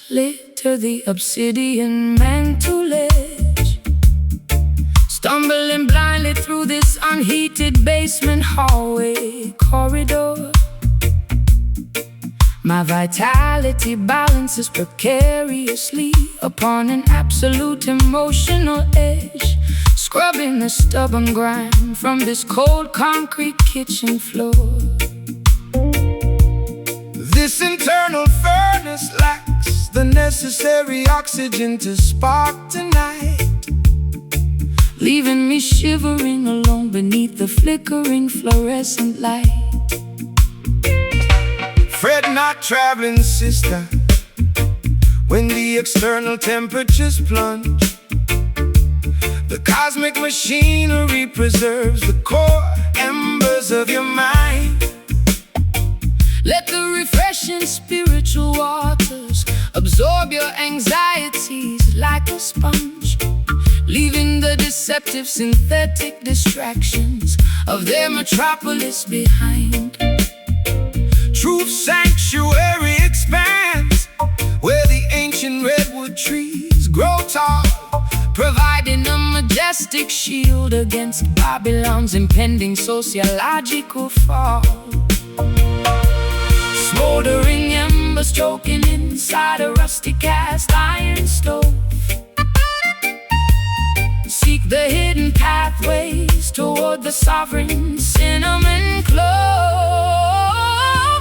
litter the obsidian mantelage, stumbling blindly through this unheated basement hallway corridor. My vitality balances precariously upon an absolute emotional edge, scrubbing the stubborn grime from this cold concrete kitchen floor. This internal furnace lacks the necessary oxygen to spark tonight, leaving me shivering alone beneath the flickering fluorescent light. Fret not, traveling sister, when the external temperatures plunge. The cosmic machinery preserves the core embers of your mind. Let the refreshing spiritual waters absorb your anxieties like a sponge, leaving the deceptive synthetic distractions of their metropolis behind. Truth sanctuary expands where the ancient redwood trees grow tall, providing a majestic shield against Babylon's impending sociological fall. Smoldering embers choking inside a rusty cast iron stove, seek the hidden pathways toward the sovereign cinnamon clove,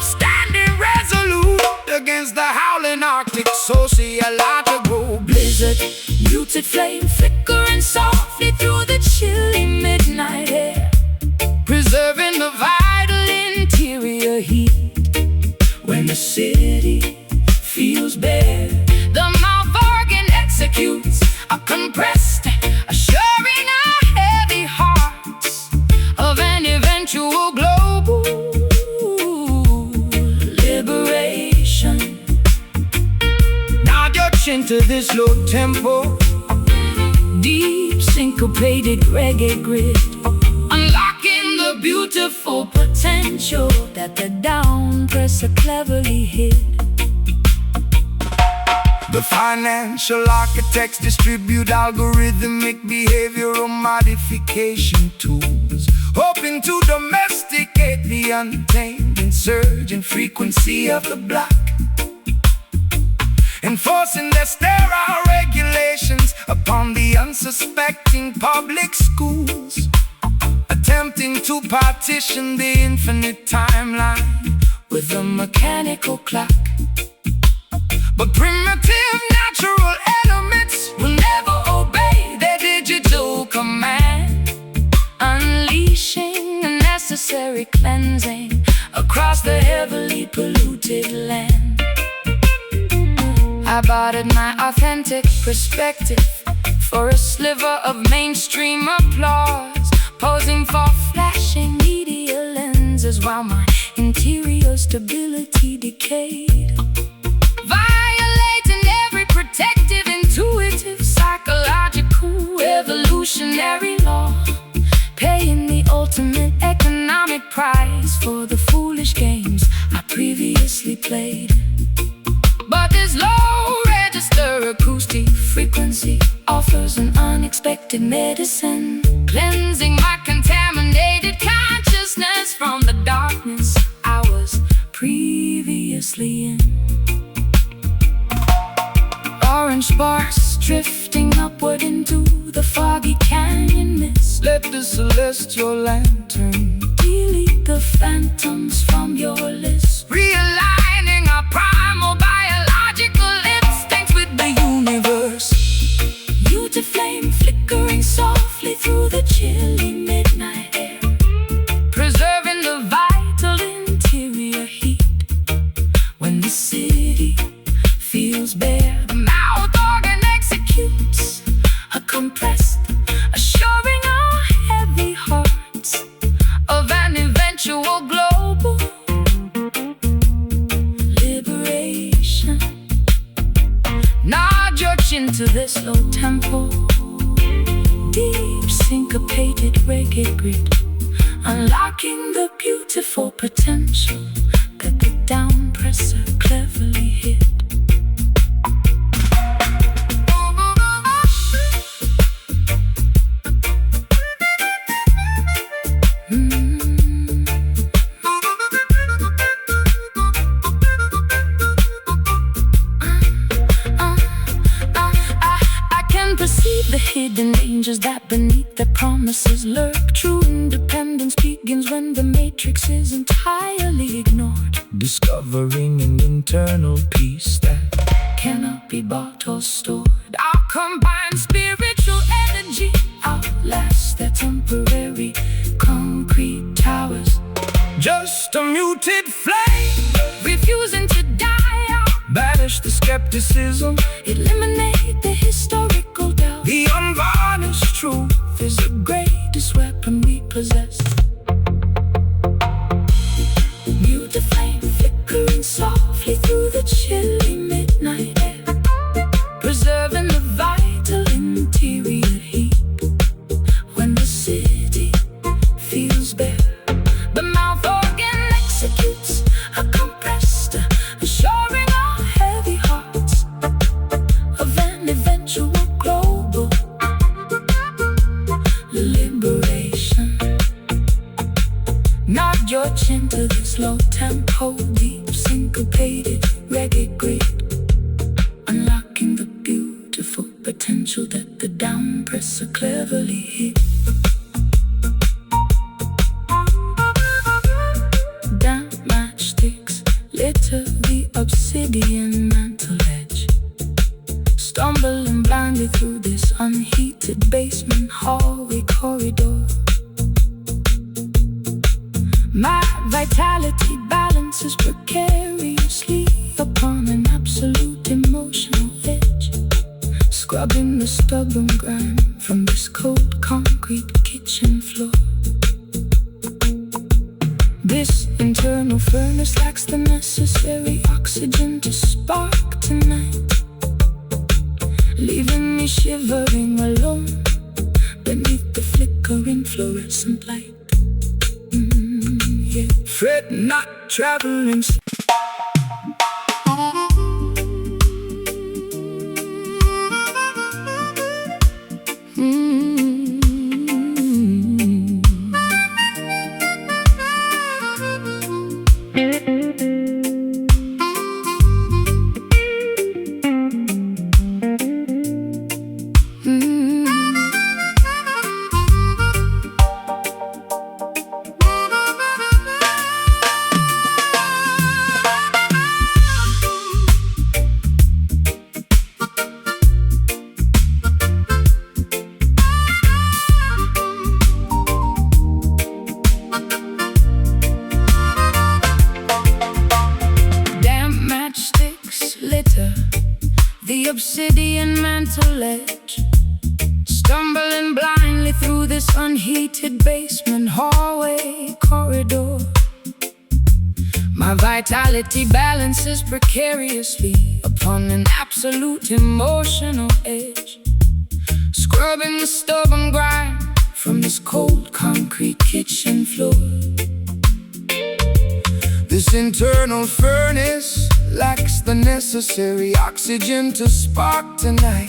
standing resolute against the howling Arctic sociological blizzard. Muted flame flickering softly through the chilly midnight air, preserving the vital interior heat. When the city feels bare, the mouth organ executes a compressed, assuring our heavy hearts of an eventual global liberation. Nod your chin to this low tempo, deep syncopated reggae grid, unlocking the beautiful potential that the downpresser cleverly hid. The financial architects distribute algorithmic behavioral modification tools, hoping to domesticate the untamed insurgent frequency of the block, enforcing their sterile regulations upon the unsuspecting public schools, attempting to partition the infinite timeline with a mechanical clock. But primitive natural elements will never obey their digital command, unleashing a necessary cleansing across the heavily polluted land. I bartered my authentic perspective for a sliver of mainstream applause, posing for flashing media lenses while my interior stability decayed, violating every protective, intuitive, psychological, evolutionary law, paying the ultimate economic price for the foolish games I previously played. But this low-register acoustic frequency offers an unexpected medicine, cleansing my contaminated consciousness from the darkness I was previously in. Orange sparks drifting upward into the foggy canyon mist. Let the celestial lantern Delete the phantoms from your list, realigning our primal biological instincts with the universe. muted flame flickering softly through the chilly midnight air, preserving the vital interior heat. When the city feels bare, the mouth organ executes a compressed, assuring our heavy hearts of an eventual global liberation. Nod your chin to this low tempo, deep syncopated reggae grid, unlocking the beautiful potential that the downpresser cleverly hid. hidden dangers that beneath their promises lurk. True independence begins when the matrix is entirely ignored, discovering an internal peace that cannot be bought or stored. Our combined spiritual energy outlasts their temporary concrete towers. just a muted flame, Refusing to die out, banish the skepticism. eliminate the historical doubt. The unvarnished truth Is the greatest weapon we possess. Mute the flame, flickering softly through the chilly midnight air, preserving the vital interior heat. When the city feels bare, the mouth organ executes a compressor, assuring our heavy hearts of an eventual global liberation. Nod your chin to this low tempo, deep syncopated reggae grid, unlocking the beautiful potential that the down presser cleverly hid. Damp matchsticks litter the obsidian mantle edge, stumbling blindly through this unheated basement hallway corridor. My vitality balances precariously upon an absolute emotional edge, scrubbing the stubborn grime from this cold concrete kitchen floor. This internal furnace lacks the necessary oxygen to spark tonight, leaving me shivering alone beneath the flickering fluorescent light. Yeah. Fret not, traveling. The obsidian mantle edge, stumbling blindly through this unheated basement hallway corridor. My vitality balances precariously upon an absolute emotional edge, scrubbing the stubborn grime from this cold concrete kitchen floor. This internal furnace lacks the necessary oxygen to spark tonight,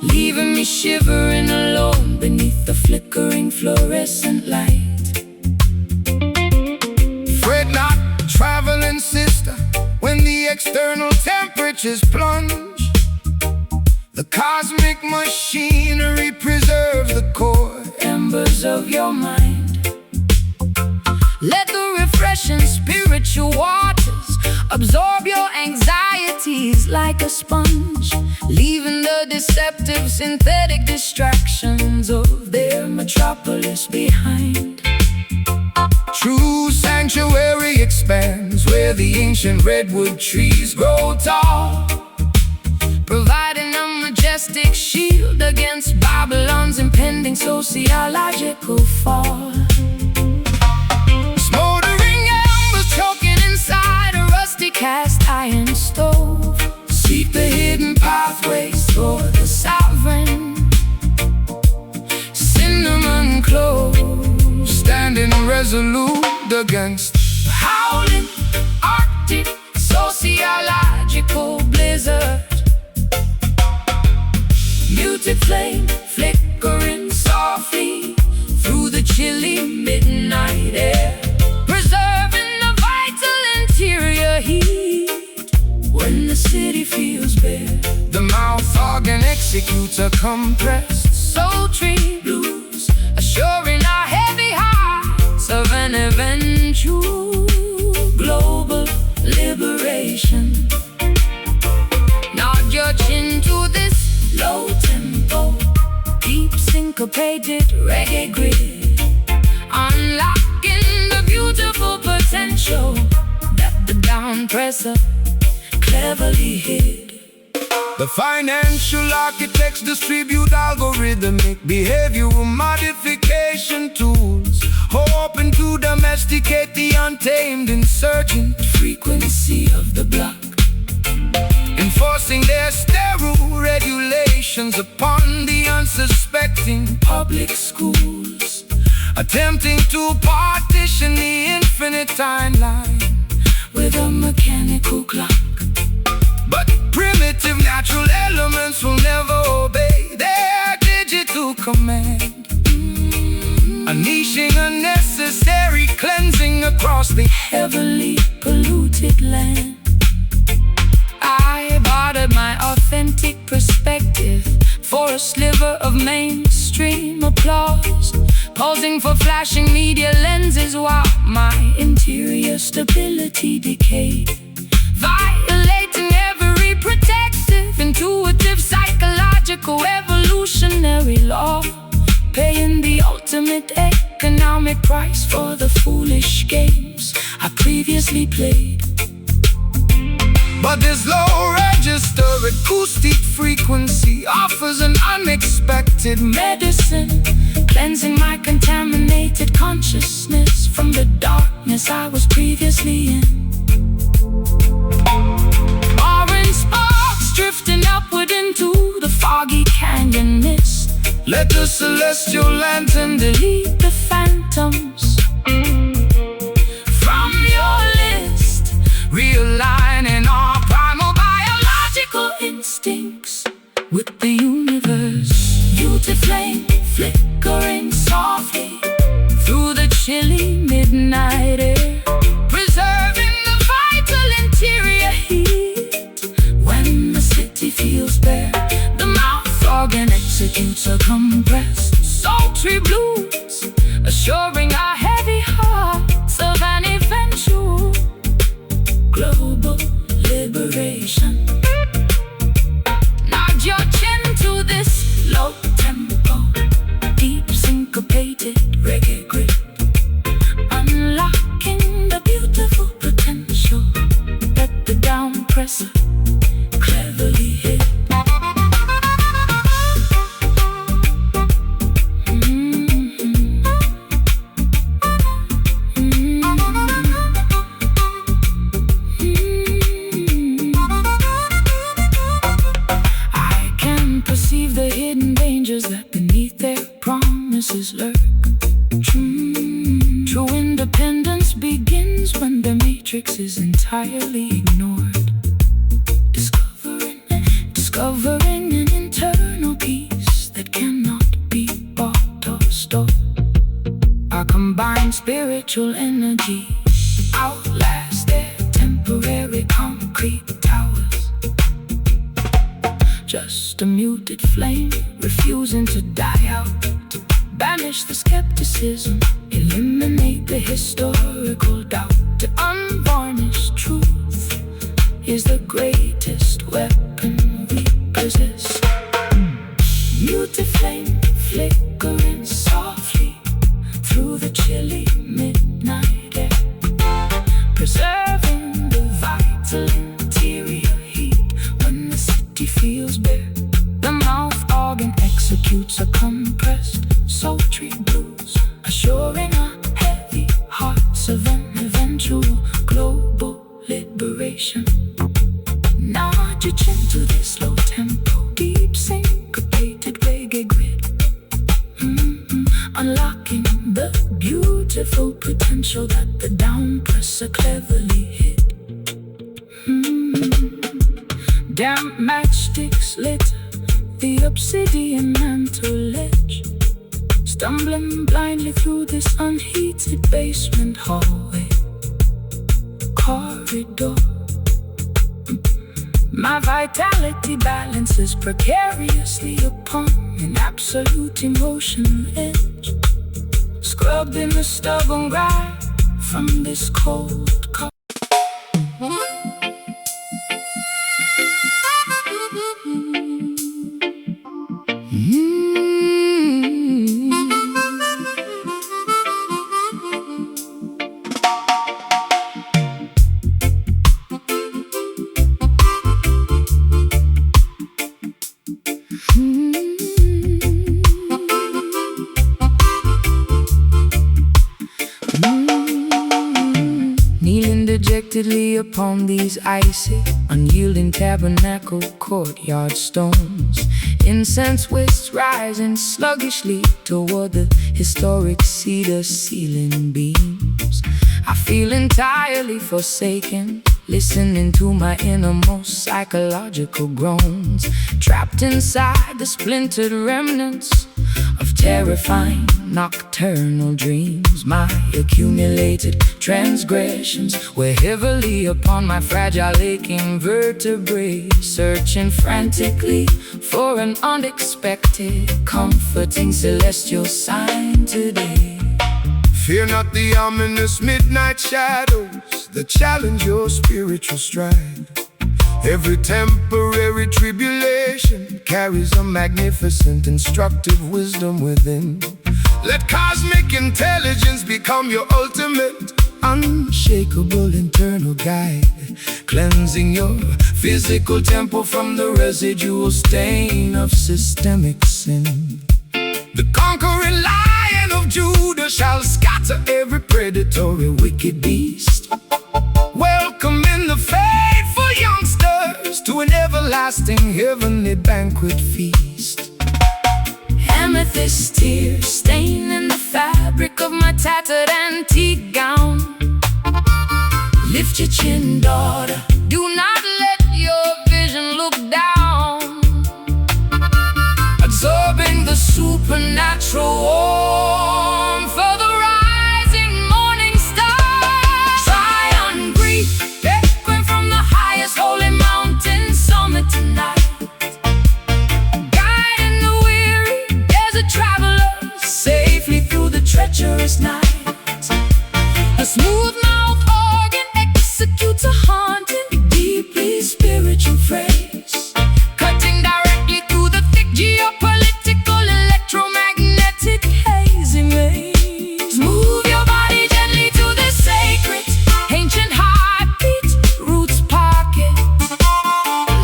leaving me shivering alone beneath the flickering fluorescent light. Fret not, traveling sister, when the external temperatures plunge. The cosmic machinery preserves the core embers of your mind. Let the refreshing spiritual waters absorb your anxieties like a sponge, leaving the deceptive synthetic distractions of their metropolis behind. True sanctuary expands where the ancient redwood trees grow tall, providing a majestic shield against Babylon's impending sociological fall. Smoldering embers Choking inside a rusty cast iron stove, seek the hidden pathways for the sovereign cinnamon clove, standing resolute against the howling Arctic sociological blizzard. Muted flame flickering softly through the chilly midnight air, preserving the vital interior heat. when the city feels bare. The mouth organ executes a compressed sultry blues, assuring our heavy hearts of an eventual global liberation. Nod your chin to this low tempo, deep syncopated reggae grid, unlocking the beautiful potential that the down presser cleverly hid. The financial architects distribute algorithmic behavioral modification tools, hoping to domesticate the untamed insurgent Frequency of the block, enforcing their sterile regulations upon the unsuspecting public schools, attempting to partition the infinite timeline with a mechanical clock. But primitive natural elements will never obey their digital command, unleashing unnecessary cleansing across the Heavily polluted land. I bartered my authentic perspective for a sliver of mainstream applause, posing for flashing media lenses while my Interior stability decayed, violating every protective, intuitive, psychological, evolutionary law, paying the ultimate economic price for the foolish games I previously played. But this low register acoustic frequency offers an unexpected Medicine, cleansing my contaminated consciousness from the darkness I was previously in. orange sparks drifting upward into the foggy canyon mist. Let the celestial lantern Delete the phantoms From your list, realigning our primal biological instincts with the universe. Beauty flame flickering softly through the chilly midnight air, preserving the vital interior heat when the city feels bare. the mouth organ executes a compressed sultry blues, assuring our heavy hearts of an eventual Global liberation. nod your chin to this Low tempo, deep syncopated reggae grip, unlocking the beautiful potential that the down presser cleverly hid. I can perceive the hidden dangers that beneath their promises lurk. True independence begins when the matrix is entirely ignored. Discovering an internal peace that cannot be bought or stored. Our combined spiritual energy Outlast their temporary concrete towers. Just a muted flame refusing to die out. Banish the skepticism, eliminate the historical doubt. The unvarnished truth is the greatest weapon we possess. Muted flame flickering softly through the chilly midnight air, preserving the vital interior heat when the city feels bare. the mouth organ Executes a compressed sultry blues, assuring our heavy hearts of an eventual global liberation. Nod your chin to this low tempo, deep syncopated reggae grid, unlocking the beautiful potential that the down presser cleverly hid. Damp matchsticks lit the obsidian mantle ledge, stumbling blindly through this unheated basement hallway corridor. My vitality balances precariously upon an absolute emotional edge, scrubbing the stubborn grind from this cold cup. Dejectedly upon these icy, unyielding tabernacle courtyard stones, incense wisps rising sluggishly toward the historic cedar ceiling beams. I feel entirely forsaken, listening to my innermost psychological groans, trapped inside the splintered remnants of terrifying nocturnal dreams. My accumulated transgressions weigh heavily upon my fragile aching vertebrae, searching frantically for an unexpected, comforting celestial sign today. Fear not the ominous midnight shadows that challenge your spiritual stride. Every temporary tribulation carries a magnificent, instructive wisdom within. Let cosmic intelligence become your ultimate, unshakable internal guide, cleansing your physical temple from the residual stain of systemic sin. The conquering Lion of Judah shall scatter every predatory wicked beast, welcoming the faithful youngsters to an everlasting heavenly banquet feast. Amethyst tears staining the fabric of my tattered antique gown. Lift your chin, daughter, do not let your vision look down. Absorbing the supernatural warmth of the rising morning star. Try on grief, echoing from the highest holy mountain summit tonight. Guiding the weary desert travelers safely through the treacherous night. A smooth-mouthed organ executes a haunting, deeply spiritual phrase, cutting directly through the thick geopolitical electromagnetic hazing waves. Move your body gently to the sacred, ancient heartbeat, roots pocket,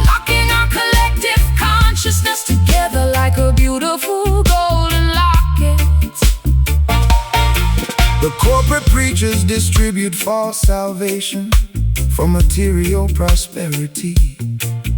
locking our collective consciousness together like a beautiful golden locket. The corporate preachers distribute false salvation for material prosperity,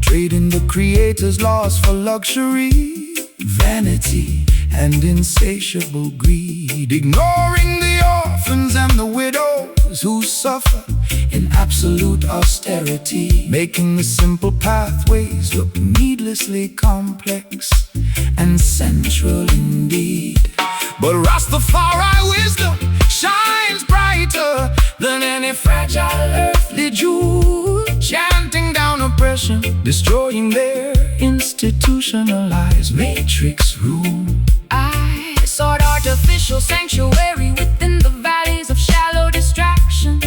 trading the Creator's laws for luxury, vanity, and insatiable greed, ignoring the orphans and the widows who suffer in absolute austerity, making the simple pathways look needlessly complex and sensual indeed. But Rastafari wisdom shines brighter than any fragile earthly jewel, chanting down oppression, destroying their institutionalized matrix rule. I sought artificial sanctuary within the valleys of shallow distraction,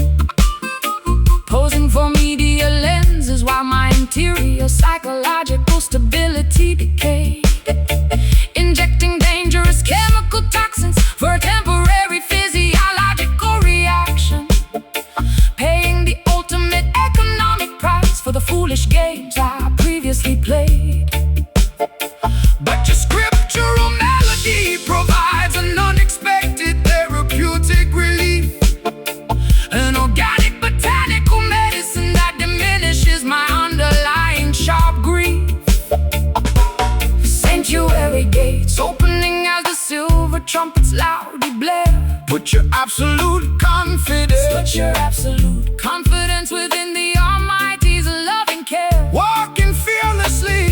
posing for media lenses while my interior psychological stability decayed, injecting dangerous chemical toxins for a temporary physiological reaction, paying the ultimate economic price for the foolish games I previously played. But your scriptural melody provides an unexpected therapeutic relief, an organic botanical medicine that diminishes my underlying sharp grief. Sanctuary gates opening as the silver trumpets loudly blare. Put your absolute confidence within the Almighty's loving care. Walking fearlessly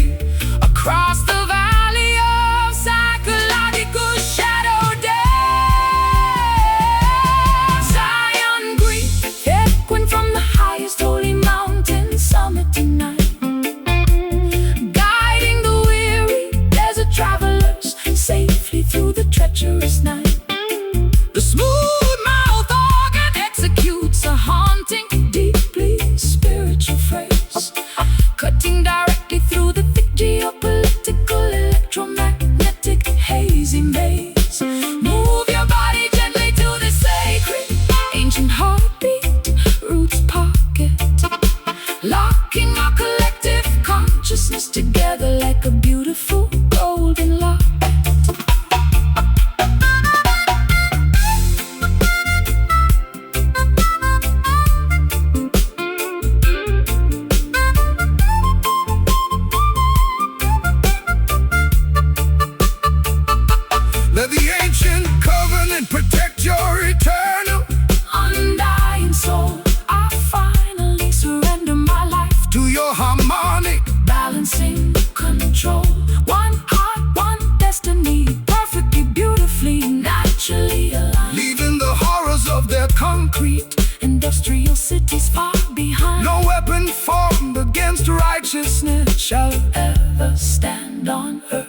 weapon formed against righteousness shall ever stand on earth.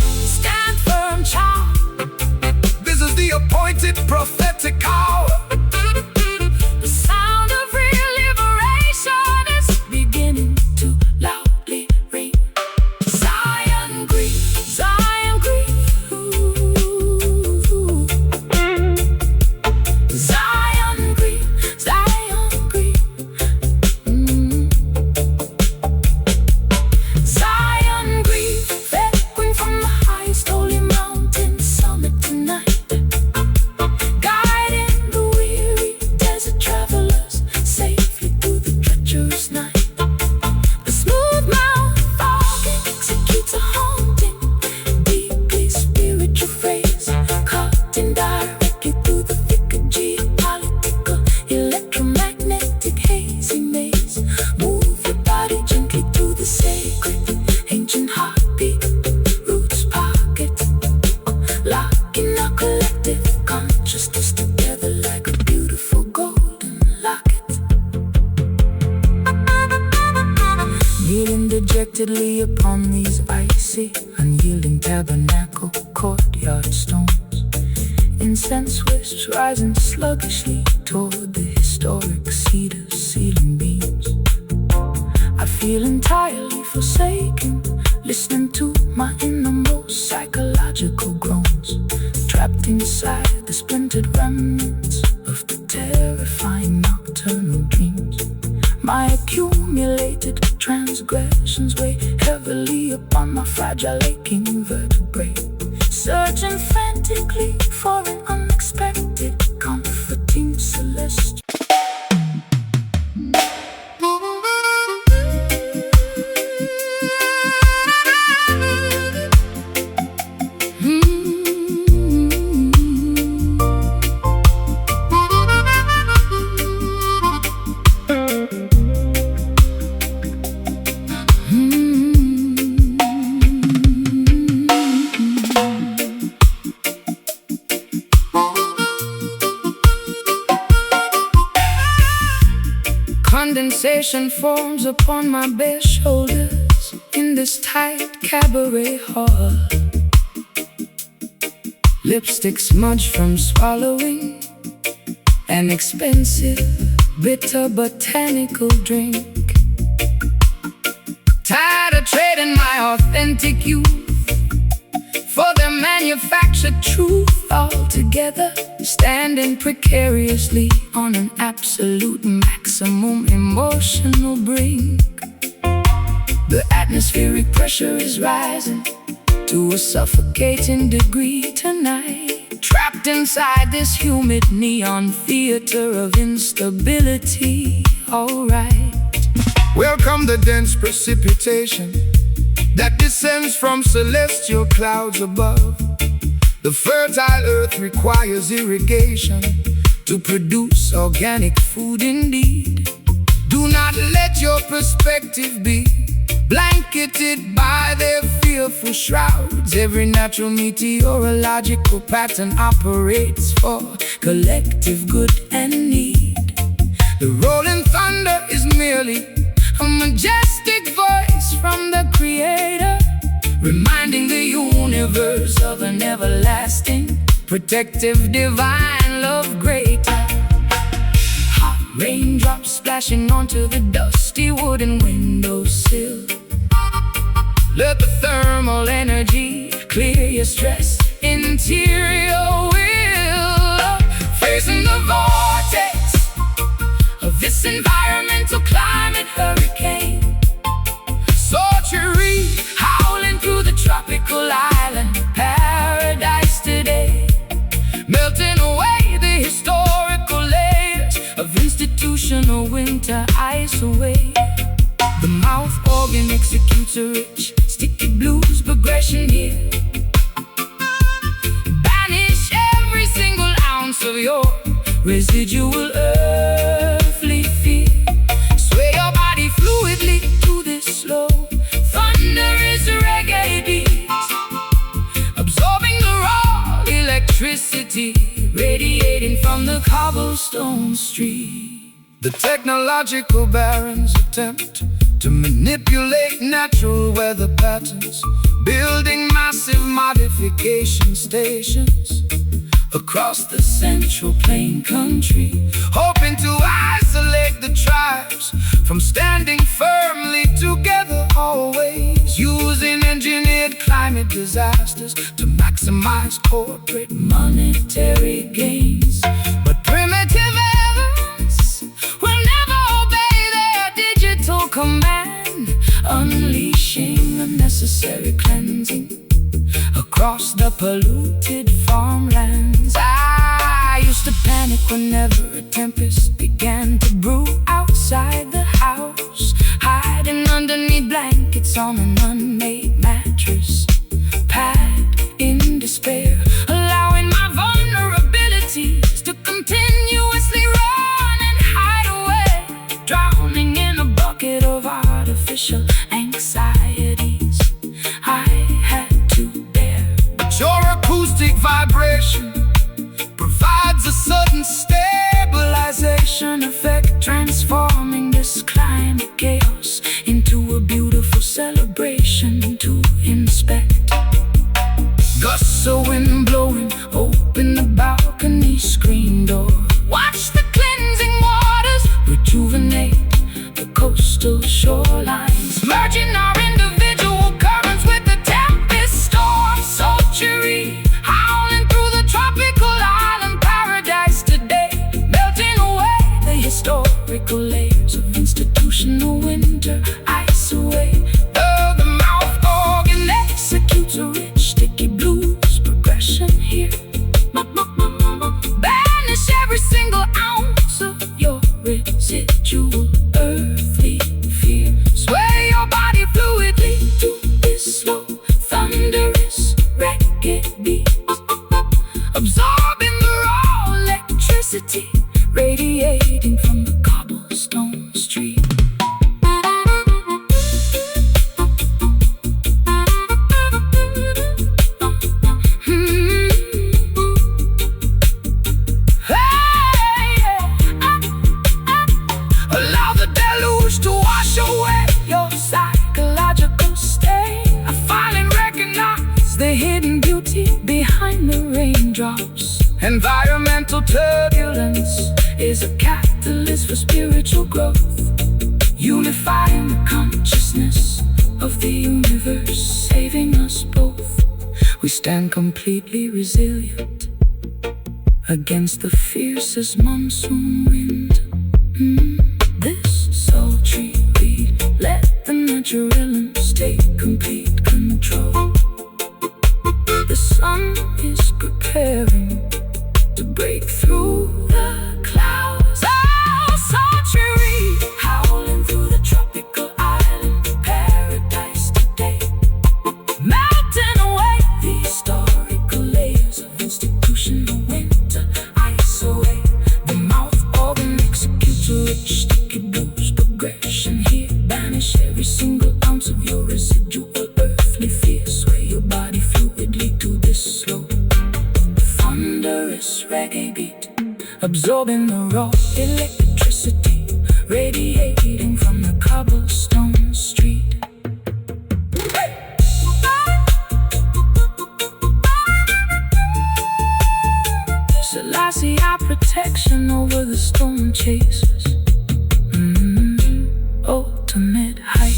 Stand firm, child. This is the appointed prophetic hour. The sound of real liberation is beginning to loudly ring. Zion grief, Zion grief. Ooh. Zion grief, Zion grief. Zion grief, echoing from the highest holy mountain summit tonight, guiding the weary desert travelers safely through the treacherous night. The smooth mouth organ executes a haunting, deeply spiritual phrase, cutting directly through the thicker geopolitical, electromagnetic hazy maze. Move your body gently to the sacred, ancient heartbeat, roots pocket, locking our collective consciousness together like a beautiful golden locket. Kneeling dejectedly upon these icy, unyielding tabernacle courtyard stones, incense wisps rising sluggishly toward the historic cedar ceiling beams. I feel entirely forsaken, listening to my innermost psychological groans, trapped inside the splintered remnants of the terrifying nocturnal dreams. My accumulated transgressions weigh heavily upon my fragile aching vertebrae, searching frantically for an unexpected, comforting celestial. Condensation forms upon my bare shoulders in this tight cabaret hall. Lipstick smudge from swallowing an expensive, bitter botanical drink. Tired of trading my authentic youth for their manufactured truth altogether, standing precariously on an absolute maximum emotional brink. The atmospheric pressure is rising to a suffocating degree tonight, trapped inside this humid neon theater of instability. Alright. Welcome the dense precipitation that descends from celestial clouds above. The fertile earth requires irrigation to produce organic food indeed. Do not let your perspective be blanketed by their fearful shrouds. Every natural meteorological pattern operates for collective good and need. The rolling thunder is merely a majestic voice from the Creator, reminding the universe of an everlasting, protective, divine love greater. Hot raindrops splashing onto the dusty wooden windowsill. Let the thermal energy clear your stress interior will. Facing the vortex of this environmental climate hurricane, sultry howling through the tropical island paradise today, melting away the historical layers of institutional winter ice away. The mouth organ executes a rich, sticky blues progression here. Banish every single ounce of your residual earthly fear. Sway your body fluidly to this slow thunderous reggae beat, absorbing the raw electricity radiating from the cobblestone street. The technological barons attempt to manipulate natural weather patterns, building massive modification stations across the Central Plain country, hoping to isolate the tribes from standing firmly together always, using engineered climate disasters to maximize corporate monetary gains. But primitive elements will never obey their digital command, unleashing unnecessary cleansing across the polluted farmlands. I used to panic whenever a tempest began to brew outside the house, hiding underneath blankets on an unmade mattress, packed in despair, allowing my vulnerabilities to continuously run and hide away, drowning in a bucket of artificial anxieties I had to bear. But your acoustic vibration provides a sudden stabilization effect, transforming this climate chaos into a beautiful celebration to inspect. Gusts of wind blowing, open the balcony screen door. Watch the cleansing waters rejuvenate the coastal shorelines, merging our individual currents with the tempest storm sultry, howling through the tropical island paradise today, melting away the historical layers of institutional winter ice away. The mouth organ executes a rich sticky blues progression here. Banish every single ounce of your residual earthly fear. Sway your body fluidly to this slow, thunderous reggae beat, absorbing the raw electricity radiating from the cobblestone street. Allow the deluge to wash away your psychological stain. I finally recognize the hidden beauty behind the raindrops. Environmental turbulence is a catalyst for spiritual growth, unifying the consciousness of the universe, saving us both. We stand completely resilient against the fiercest monsoon wind. This sultry weed, let the natural elements take complete control. The sun is preparing to break through the clouds. Oh, sultry weed, howling through the tropical island paradise today, melting away the historical layers of institutional winter ice away. The mouth organ executes a rich sticky blues progression here. Banish every single ounce of your residual earthly fear. Sway your body fluidly to this slow, thunderous reggae beat, absorbing the raw electricity radiating from the cobblestone street. Selassie, our protection over the storm chasers. Ultimate height.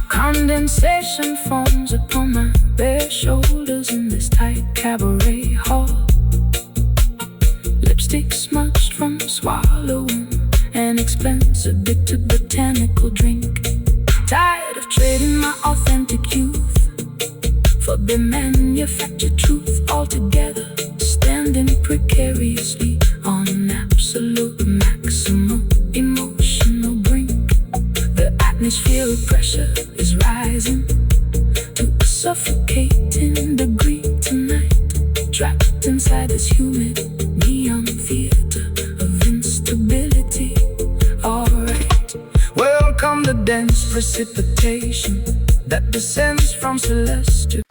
Condensation forms upon my bare shoulders in this tight cabaret hall. Lipstick smudged from swallowing an expensive bitter botanical drink. Tired of trading my authentic youth for the manufactured truth altogether, standing precariously on an absolute maximum emotional brink. The atmosphere of pressure is rising to a suffocating degree tonight, trapped inside this humid neon theater of instability. Alright, welcome the dense precipitation that descends from celestial.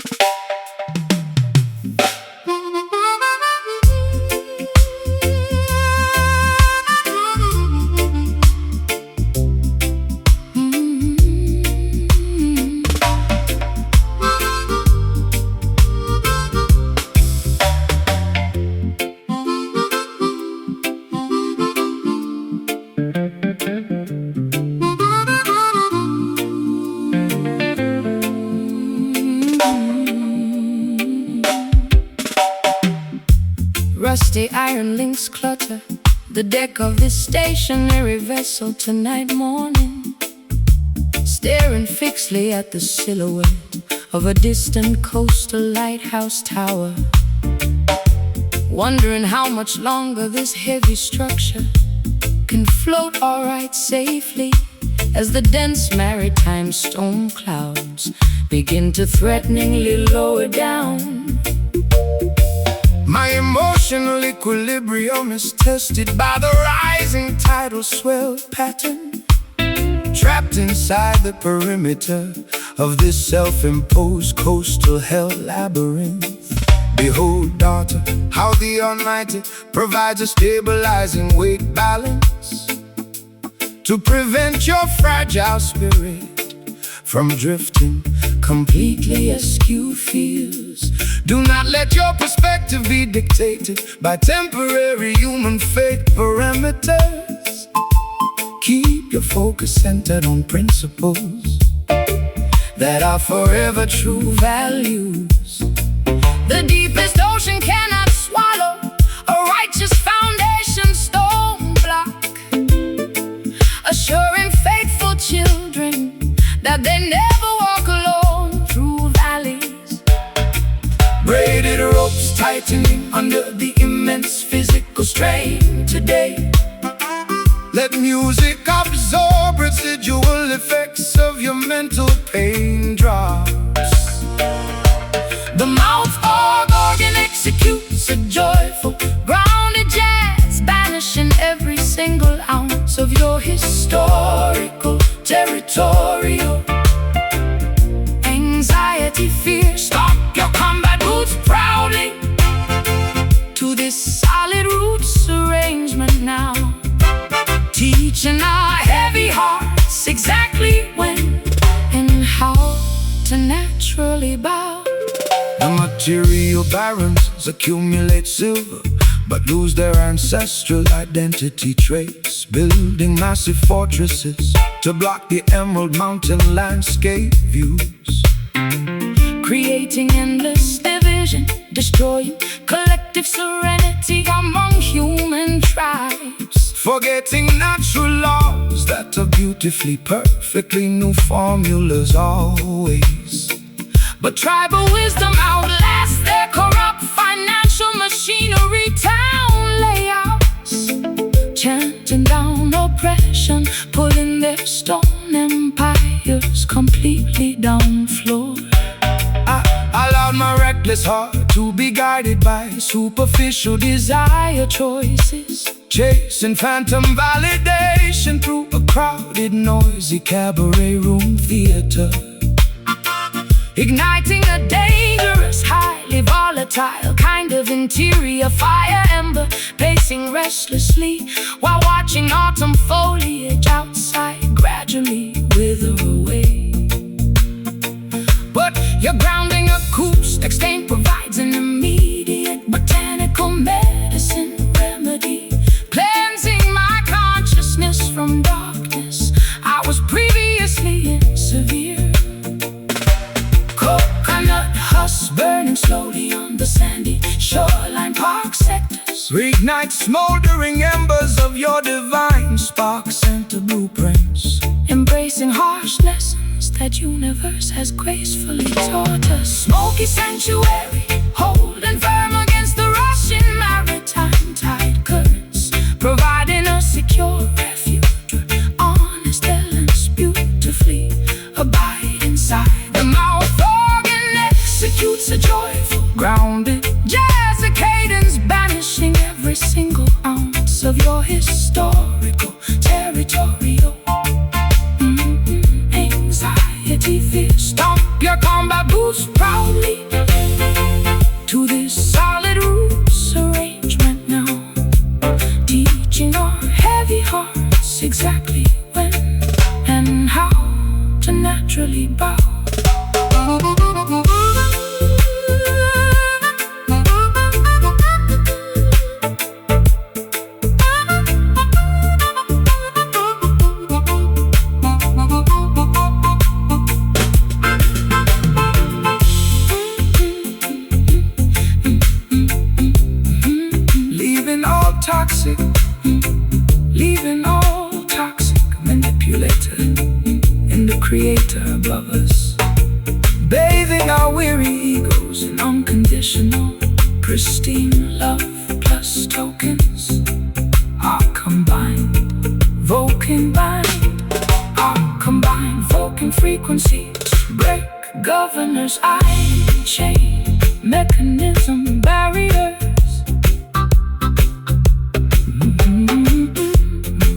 Rusty iron links clutter the deck of this stationary vessel tonight morning, staring fixedly at the silhouette of a distant coastal lighthouse tower, wondering how much longer this heavy structure can float alright safely as the dense maritime storm clouds begin to threateningly lower down. My emotional equilibrium is tested by the rising tidal swell pattern, trapped inside the perimeter of this self-imposed coastal hell labyrinth. Behold, daughter, how the Almighty provides a stabilizing weight balance to prevent your fragile spirit from drifting completely askew feels. Do not let your perspective be dictated by temporary human fate parameters. Keep your focus centered on principles that are forever true values. The deepest ocean cannot swallow a righteous foundation stone block, assuring faithful children that they never walk alone through valleys. Braided ropes tightening under the immense physical strain today. Let music absorb residual effects of your mental pain drops. The mouth organ executes a joyful, grounded jazz, banishing every single ounce of your historical, territorial anxiety, fear. Stomp your combat boots proudly To this solid roots arrangement now, teaching our heavy hearts exactly when and how to naturally bow. The material barons accumulate silver, but lose their ancestral identity traits, building massive fortresses to block the emerald mountain landscape views, creating endless division, destroying collective serenity among human tribes, forgetting natural laws that are beautifully, perfectly new formulas always. but tribal wisdom outlasts their corrupt financial machinery. Town layouts chanting down oppression, pulling their stone empires completely down floor. I allowed my reckless heart to be guided by superficial desire choices, chasing phantom validation through a crowded, noisy cabaret room theater, igniting a dangerous, highly volatile kind of interior fire ember, pacing restlessly while watching autumn foliage outside gradually wither away. But your grounding acoustic stain provides an immediate botanical medicine remedy, cleansing my consciousness from darkness I was previously in severe. Coconut husks burning slowly on the sandy shoreline park sectors, reignite smoldering embers of your divine spark center blueprints, embracing harsh lessons that universe has gracefully taught us. Smoky sanctuary, holding firm against the rushing maritime tide currents, providing a secure refuge where honest elements beautifully abide inside. The mouth organ executes a joyful, grounded jazz cadence, banishing every single ounce of your historical, territorial anxiety, fear. Stomp your combat boots proudly to toxic, leaving all toxic manipulator in the creator above us, bathing our weary egos in unconditional, pristine love plus tokens are combined, voking frequency to break governor's iron chain mechanism barriers.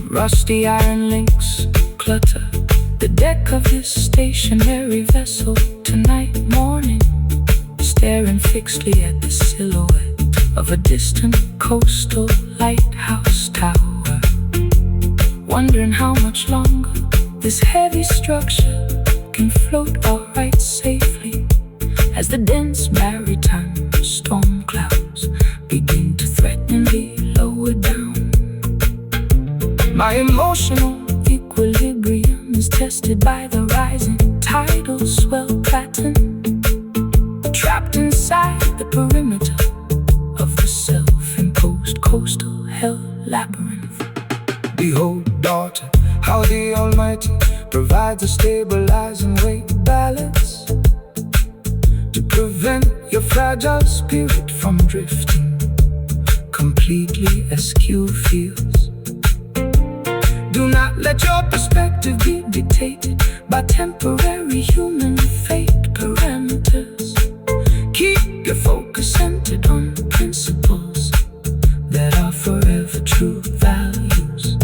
Rusty iron links clutter the deck of this stationary vessel tonight morning, staring fixedly at the silhouette of a distant coastal lighthouse tower, wondering how much longer this heavy structure can float alright safely as the dense maritime storm clouds begin to threateningly lower down. My emotional equilibrium is tested by the rising tidal swell pattern, trapped inside the perimeter of the self-imposed coastal hell labyrinth. Behold, daughter, how the Almighty provides a stabilizing weight balance to prevent your fragile spirit from drifting completely askew fields. Do not let your perspective be dictated by temporary human fate parameters. Keep your focus centered on principles that are forever true values.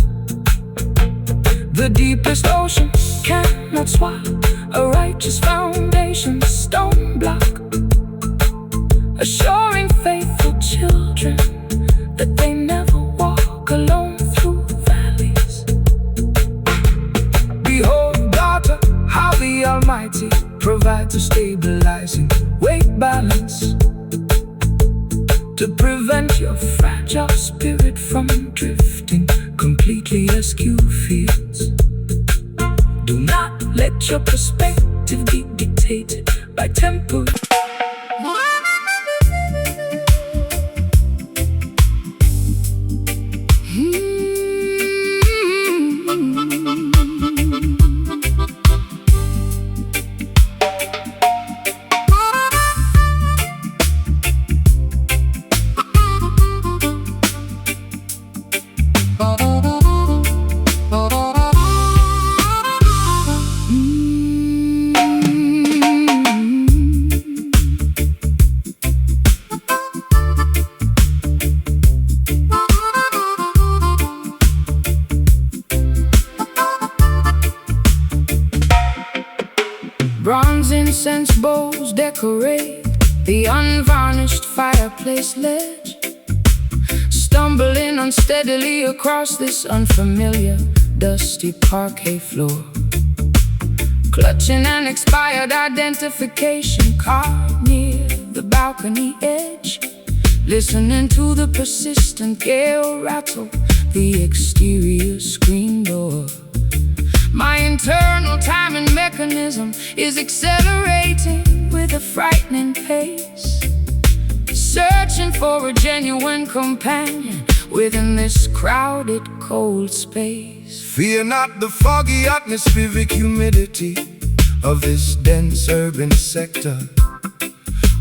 The deepest ocean cannot swallow a righteous foundation stone block, assuring faithful children that they never walk alone through valleys. Behold, daughter, how the Almighty provides a stabilizing weight balance to prevent your fragile spirit from drifting completely askew fields. Do not let your perspective be dictated by temper. Bronze incense bowls decorate the unvarnished fireplace ledge, stumbling unsteadily across this unfamiliar, dusty parquet floor, clutching an expired identification card near the balcony edge, listening to the persistent gale rattle the exterior screen door. My internal timing mechanism is accelerating with a frightening pace, searching for a genuine companion within this crowded, cold space. Fear not the foggy atmospheric humidity of this dense urban sector,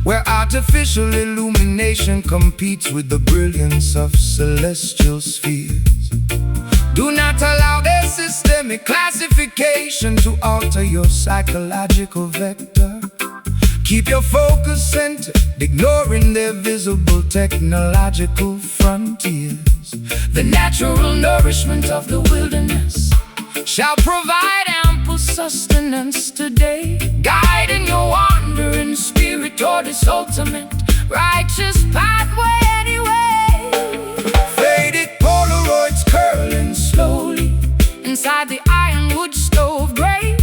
where artificial illumination competes with the brilliance of celestial spheres. Do not allow their systemic classification to alter your psychological vector. Keep your focus centered, ignoring their visible technological frontiers. The natural nourishment of the wilderness shall provide ample sustenance today, guiding your wandering spirit toward its ultimate righteous pathway anyway. Faded Polaroids curling Slowly inside the ironwood stove grate,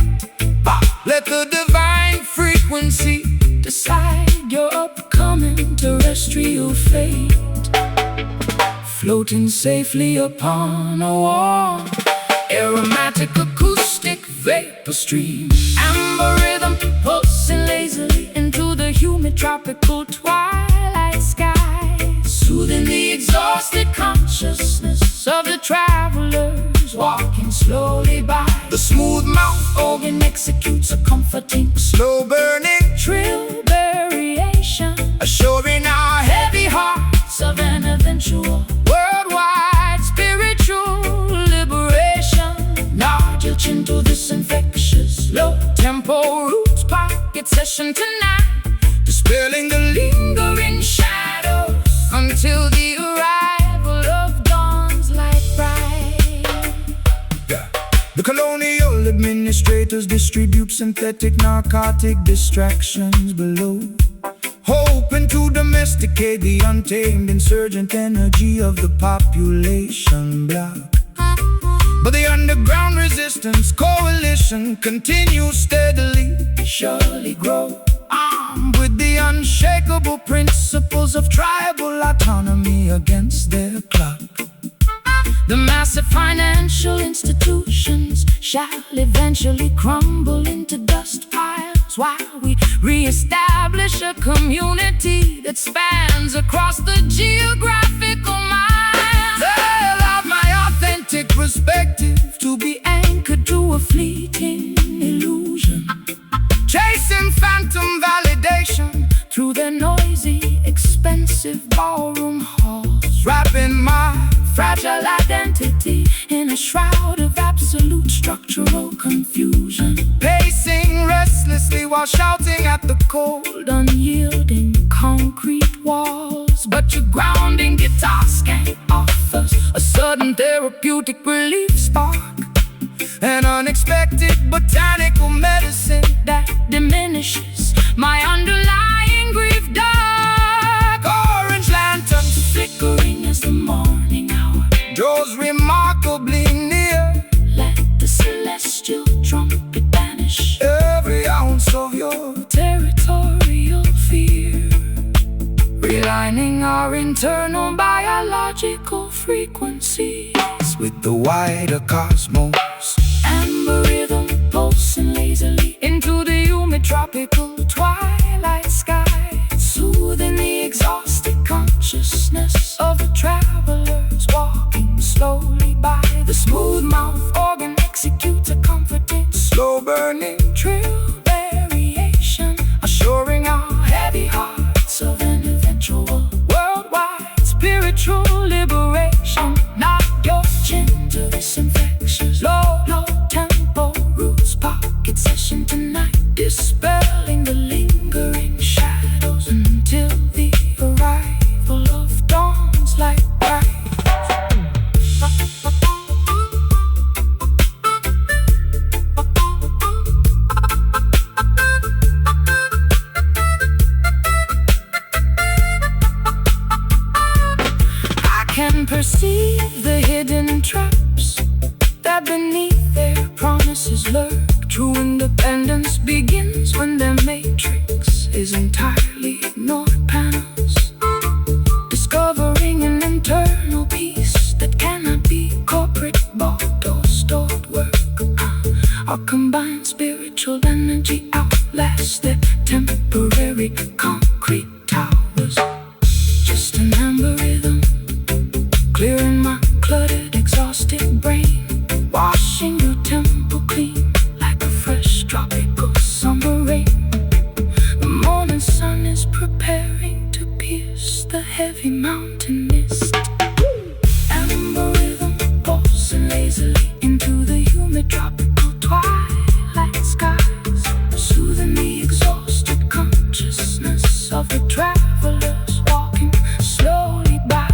let the divine frequency decide your upcoming terrestrial fate. Floating safely upon a warm, aromatic acoustic vapor stream, amber rhythm pulsing lazily into the humid tropical twilight sky, soothing the exhausted conscious organ executes a comforting, slow burning trill variation, assuring our heavy hearts of an eventual worldwide spiritual liberation. nodule into this infectious Low tempo roots pocket session tonight, dispelling the lingering shadows until the arrival of dawn's light bright. The colonial administrators distribute synthetic narcotic distractions below, hoping to domesticate the untamed insurgent energy of the population block. But the underground resistance coalition continues steadily, surely grow, armed with the unshakable principles of tribal autonomy against their clock. the massive financial institutions shall eventually crumble into dust piles, while we Re-establish a community that spans across the geographical miles. They'll have my authentic perspective to be anchored to a fleeting illusion, chasing phantom validation through their noisy, expensive ballroom halls, wrapping my fragile identity in a shroud of absolute structural confusion, pacing restlessly while shouting at the cold, unyielding concrete walls. but your grounding guitar skank offers a sudden therapeutic relief spark, an unexpected botanical medicine that diminishes my underlying grief. Dark orange lanterns flickering as the morning hour draws remarkably near. let the celestial trumpet banish Every ounce of your territorial fear, realigning our internal biological frequencies with the wider cosmos. amber rhythm pulsing lazily Into the humid tropical twilight sky, soothing the exhausted consciousness of the travelers walking slowly by. the smooth mouth organ executes a comforting, Slow burning trill variation, assuring our heavy hearts of an eventual worldwide spiritual liberation. knock your chin to this infectious low tempo roots pocket session tonight, Dispelling the lingering shadows until the arrival of dawn's light bright. I can perceive the hidden traps that beneath their promises lurk. True independence begins when their matrix is entirely ignored. Panels Discovering an internal peace that cannot be corporate bought or stored work. our combined spiritual energy outlasts their temporary concrete towers. Just an amber rhythm Clearing my cluttered, exhausted brain, washing your temple clean like a fresh tropical summer rain. The morning sun is preparing to pierce the heavy mountain mist. Amber rhythm pulsing lazily into the humid tropical twilight skies, soothing the exhausted consciousness of the travelers walking slowly by.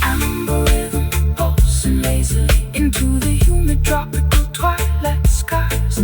Amber rhythm pulsing lazily into the humid tropical twilight skies,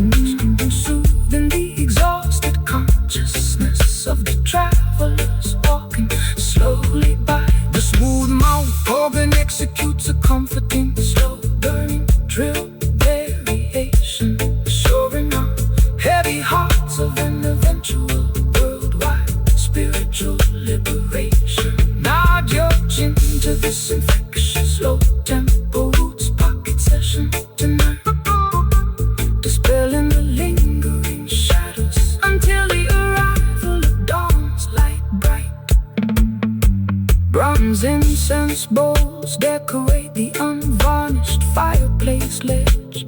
soothing the exhausted consciousness of the travelers walking slowly by. The smooth mouth organ executes a comforting, slow burning trill variation, assuring our heavy hearts of an eventual worldwide spiritual liberation. Nod your chin to this infectious low tempo roots pocket session tonight, dispelling the lingering shadows until the arrival of dawn's light bright. Bronze incense bowls decorate the unvarnished fireplace ledge.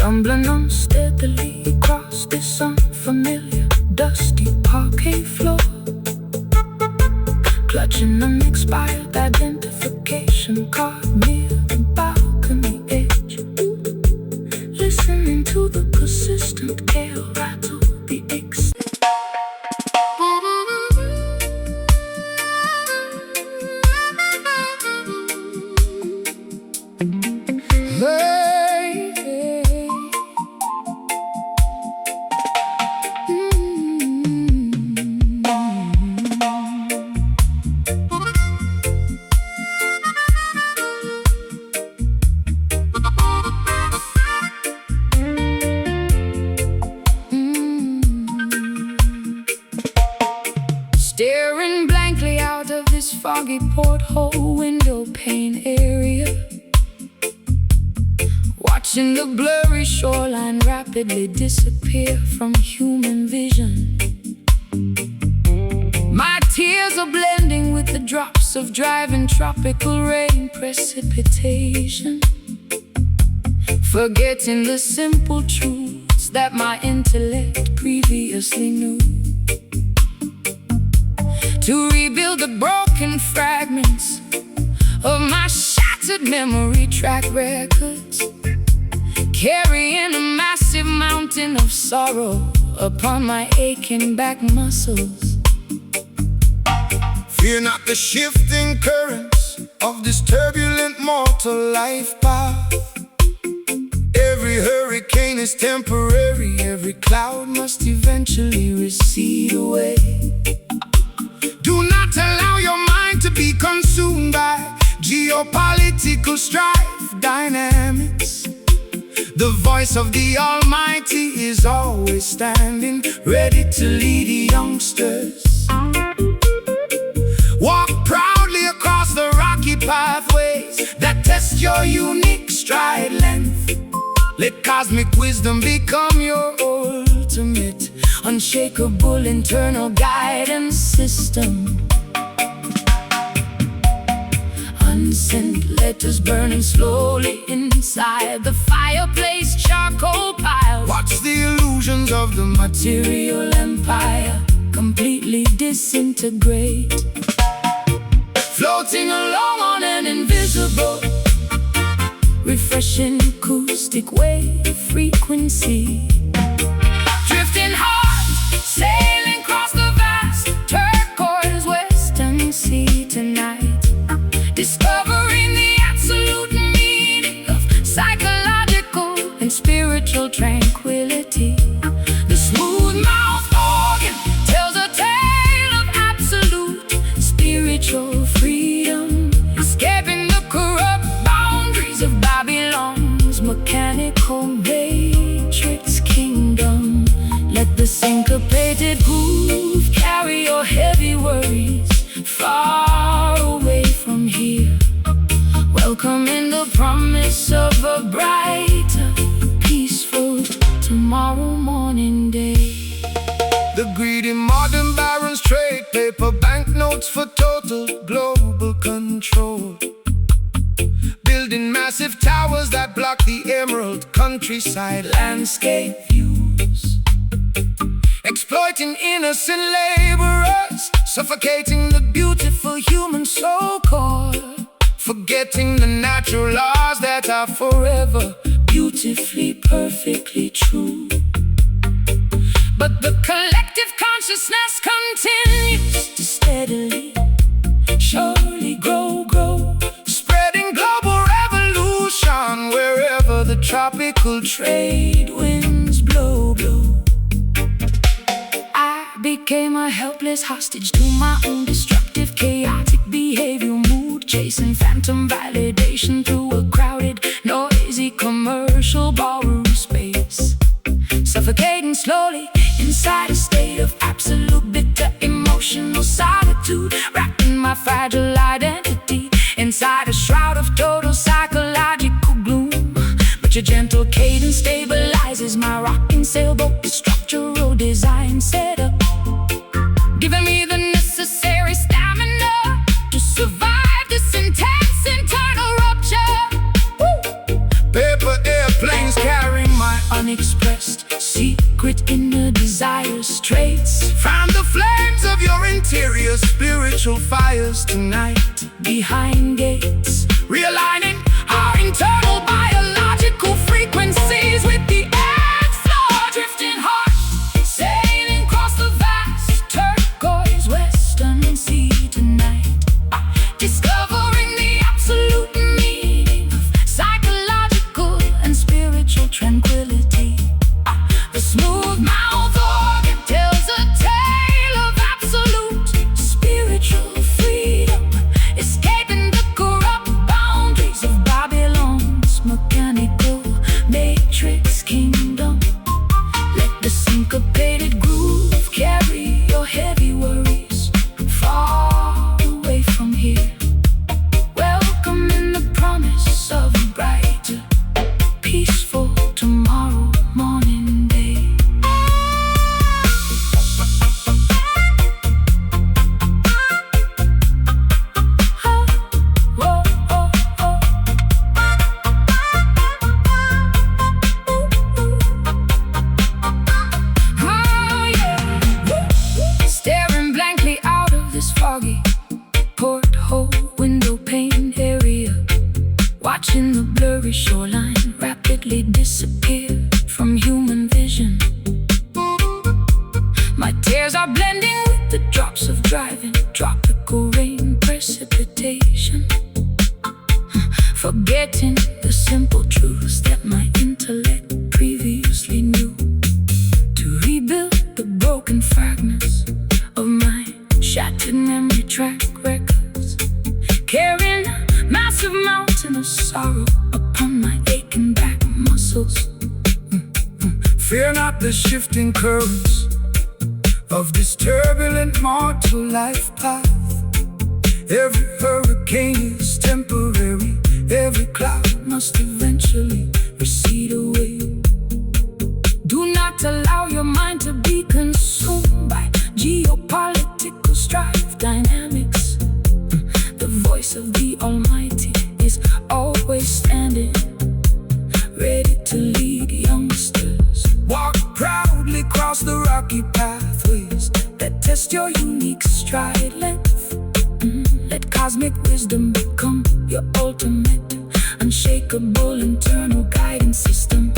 stumbling unsteadily across this unfamiliar, dusty parquet floor, clutching an expired identification card near the balcony edge, listening to the persistent gale rattle the exit. Staring blankly out of this foggy porthole window pane area, watching the blurry shoreline rapidly disappear from human vision. My tears are blending with the drops of driving tropical rain precipitation, forgetting the simple truths that my intellect previously knew. To rebuild the broken fragments of my shattered memory track records, carrying a massive mountain of sorrow upon my aching back muscles. Fear not the shifting currents of this turbulent mortal life path. Every hurricane is temporary, every cloud must eventually recede away. Do not allow your mind to be consumed by geopolitical strife dynamics. The voice of the Almighty is always standing, ready to lead youngsters. Walk proudly across the rocky pathways that test your unique stride length. Let cosmic wisdom become your ultimate, unshakable internal guidance system. Unsent letters burning slowly inside the fireplace charcoal pile. Watch the illusions of the Material empire completely disintegrate, floating along on an invisible, refreshing acoustic wave frequency. Drifting hard, sailing across the vast turquoise western sea tonight, discovering the absolute meaning of psychological and spiritual tranquility. The smooth-mouthed organ tells a tale of absolute spiritual freedom, escaping the corrupt boundaries of Babylon's mechanical matrix kingdom. Let the syncopated groove carry your heavy worries far away from here, welcoming the promise of a brighter, peaceful tomorrow morning day. The greedy modern barons trade paper banknotes for total global control, building massive towers that block the emerald countryside landscape views, exploiting innocent laborers, suffocating the beautiful human soul core, forgetting the natural laws that are forever beautifully, perfectly true. But the collective consciousness continues to steadily, surely grow, spreading global revolution wherever the tropical trade winds blow. I became a helpless hostage to my own destructive, chaotic behavior, mood chasing phantom validation through a crowded, noisy commercial ballroom space, suffocating slowly inside a state of absolute bitter emotional solitude, wrapping my fragile identity inside a shroud of total psychological gloom. But your gentle cadence stabilizes my rocking sailboat, structural design setup, giving me the necessary stamina to survive this intense internal rupture. Paper airplanes carrying my spiritual fires tonight. Behind gates, Realigning our internal biological frequencies with the earth floor. drifting hard, sailing across the vast turquoise western sea tonight. Discovering the absolute meaning of psychological and spiritual tranquility. The smooth mouth organ tells a tale of absolute spiritual freedom, escaping the corrupt boundaries of Babylon's mechanical matrix kingdom. Let the syncopated groove carry your heavy worries far away from here. Welcome in the promise of a brighter, peaceful tomorrow morning day. Whoa, oh, oh. Oh, yeah. Staring blankly out of this foggy porthole window pane area, watching the blurry shoreline rapidly disappear from human vision. My tears are blending with the drops of driving tropical rain precipitation, forgetting the simple truths that my intellect previously knew. To rebuild the broken fragments of my shattered memory track records, carrying a massive mountain of sorrow upon my aching back muscles. Fear not the shifting currents of this turbulent mortal life path. Every hurricane is temporary, every cloud must eventually recede away. Do not allow your mind to be consumed by geopolitical strife dynamics. The voice of the Almighty is always standing, ready to lead youngsters. Walk proudly across the rocky pathways That test your unique stride length. Let cosmic wisdom become your ultimate, unshakable internal guidance system.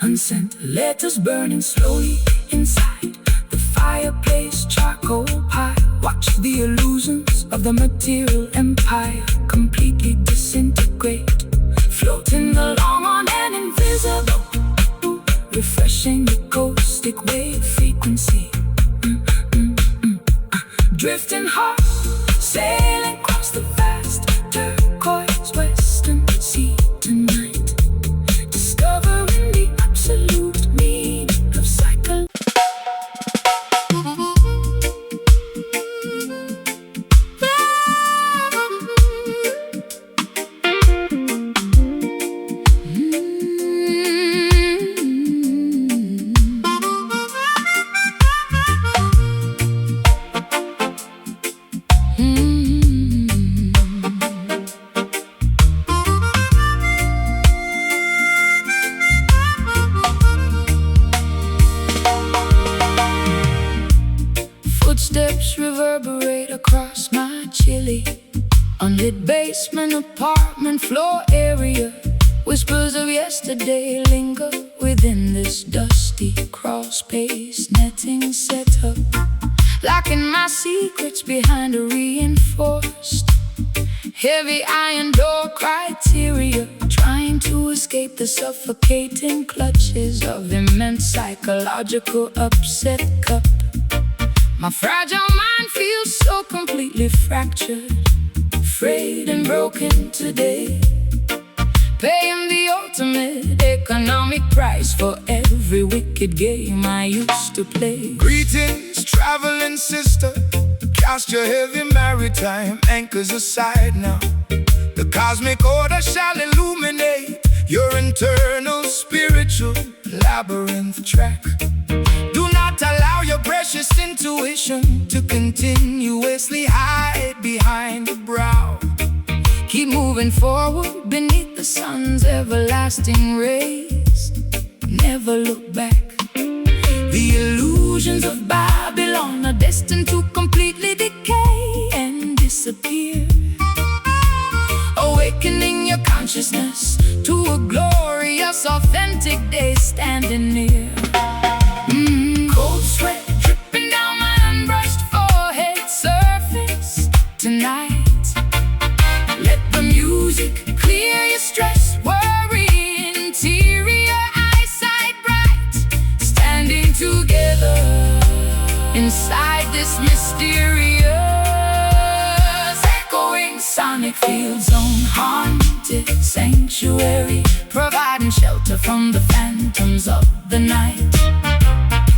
Unsent letters burning slowly inside the fireplace charcoal pile. Watch the illusions of the material empire completely disintegrate, floating along on an invisible, refreshing the caustic wave frequency. Drifting hard, sailing across the vast turquoise western sea tonight. Discovering the absolute meaning of cycle. Footsteps reverberate across my chilly, unlit basement apartment floor area. Whispers of yesterday linger within this dusty crawl space netting set up, locking my secrets behind a reinforced heavy iron door criteria, trying to escape the suffocating clutches of immense psychological upset cup. My fragile mind feels so completely fractured, frayed and broken today, paying the ultimate economic price for every wicked game I used to play. Greetings, traveling sister. Cast your heavy maritime anchors aside now. The cosmic order shall illuminate your internal spiritual labyrinth track. Do not allow your precious intuition to continuously hide behind the brow. Keep moving forward beneath the sun's everlasting rays. Never look back. The illusions of Babylon are destined to completely decay and disappear, awakening your consciousness to a glorious, authentic day standing near. Cold sweat dripping down my unbrushed forehead surface tonight. Let the music clear your stress, worry, interior eyesight bright, standing together inside this mysterious, echoing sonic field zone, haunted sanctuary, providing shelter from the phantoms of the night,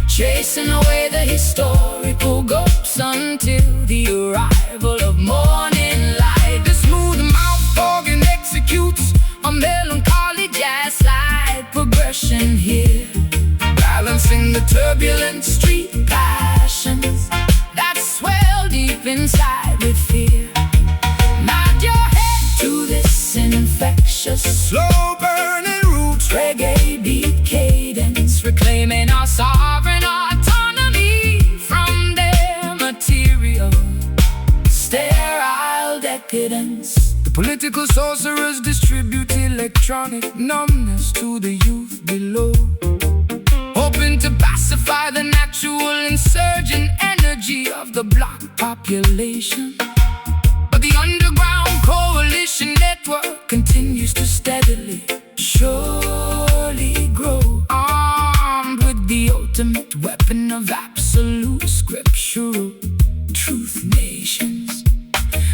chasing away the historical ghosts until the arrival of morning light. The smooth mouth organ executes a melancholy jazz slide progression here, balancing the turbulent street passions that swell deep inside with fear. Nod your head to this infectious, slow-burning roots reggae beat cadence, reclaiming our sovereign autonomy from their material, sterile decadence. The political sorcerers distribute electronic numbness to the youth below, hoping to pacify the natural insurgent energy of the black population. But the underground coalition network continues to steadily, surely grow, armed with the ultimate weapon of absolute scriptural truth nations.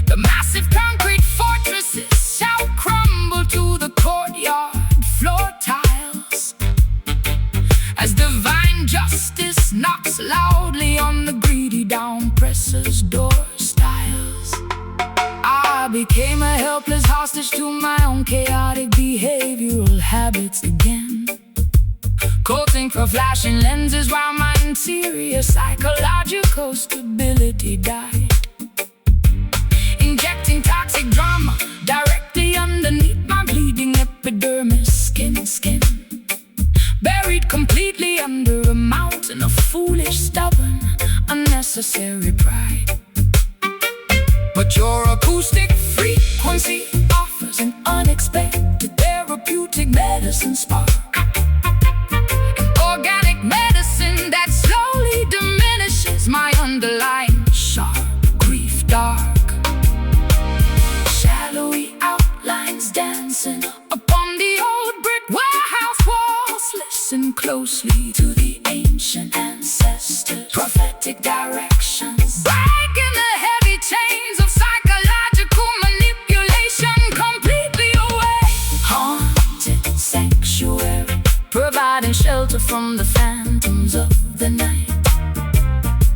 The massive concrete fortresses shall crumble to the courtyard floor tiles as divine justice knocks loudly on the greedy down-pressers' door styles. I became a helpless hostage to my own chaotic behavioral habits again, coating for flashing lenses while my interior psychological stability died, injecting toxic drama directly underneath my bleeding epidermis, skin, buried completely under a mountain of foolish, stubborn, unnecessary pride. But your acoustic frequency offers an unexpected therapeutic medicine spark, an organic medicine that slowly diminishes my underlying sharp grief dark. Shadowy outlines dancing upon the old brick warehouse walls. Listen closely to the ancient ancestors' prophetic directions, breaking the heavy chains of psychological manipulation completely away. Haunted sanctuary, providing shelter from the phantoms of the night,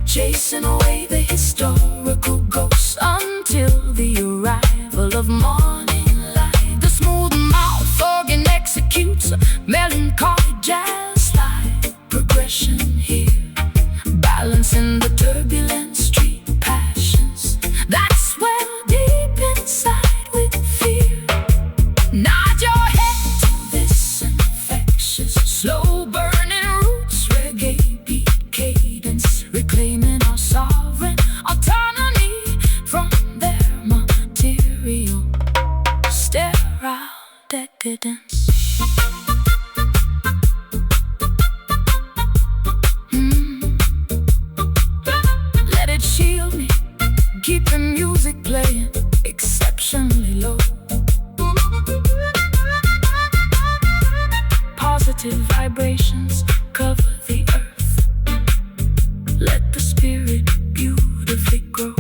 chasing away the historical ghosts until the arrival of morning light. The smooth mouth organ executes a melancholy jazz slide progression here, balancing the turbulent street passions that swell deep inside with fear. Nod your head to this infectious, slow-burning roots reggae beat cadence, reclaiming our sovereign autonomy from their material, sterile decadence. Let it shield me, keep the music playing exceptionally low. Positive vibrations cover the earth. Let the spirit beautifully grow.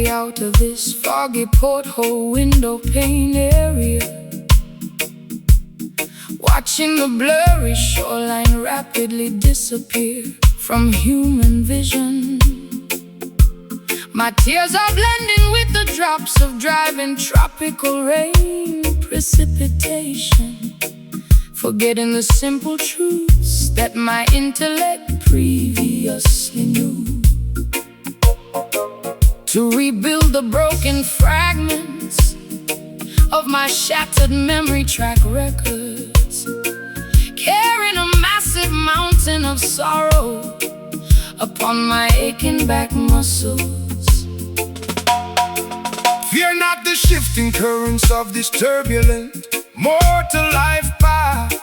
way out of this foggy porthole window pane area, watching the blurry shoreline rapidly disappear from human vision. My tears are blending with the drops of driving tropical rain precipitation, forgetting the simple truths that my intellect previously knew. To rebuild the broken fragments of my shattered memory track records, carrying a massive mountain of sorrow upon my aching back muscles. Fear not the shifting currents of this turbulent mortal life path.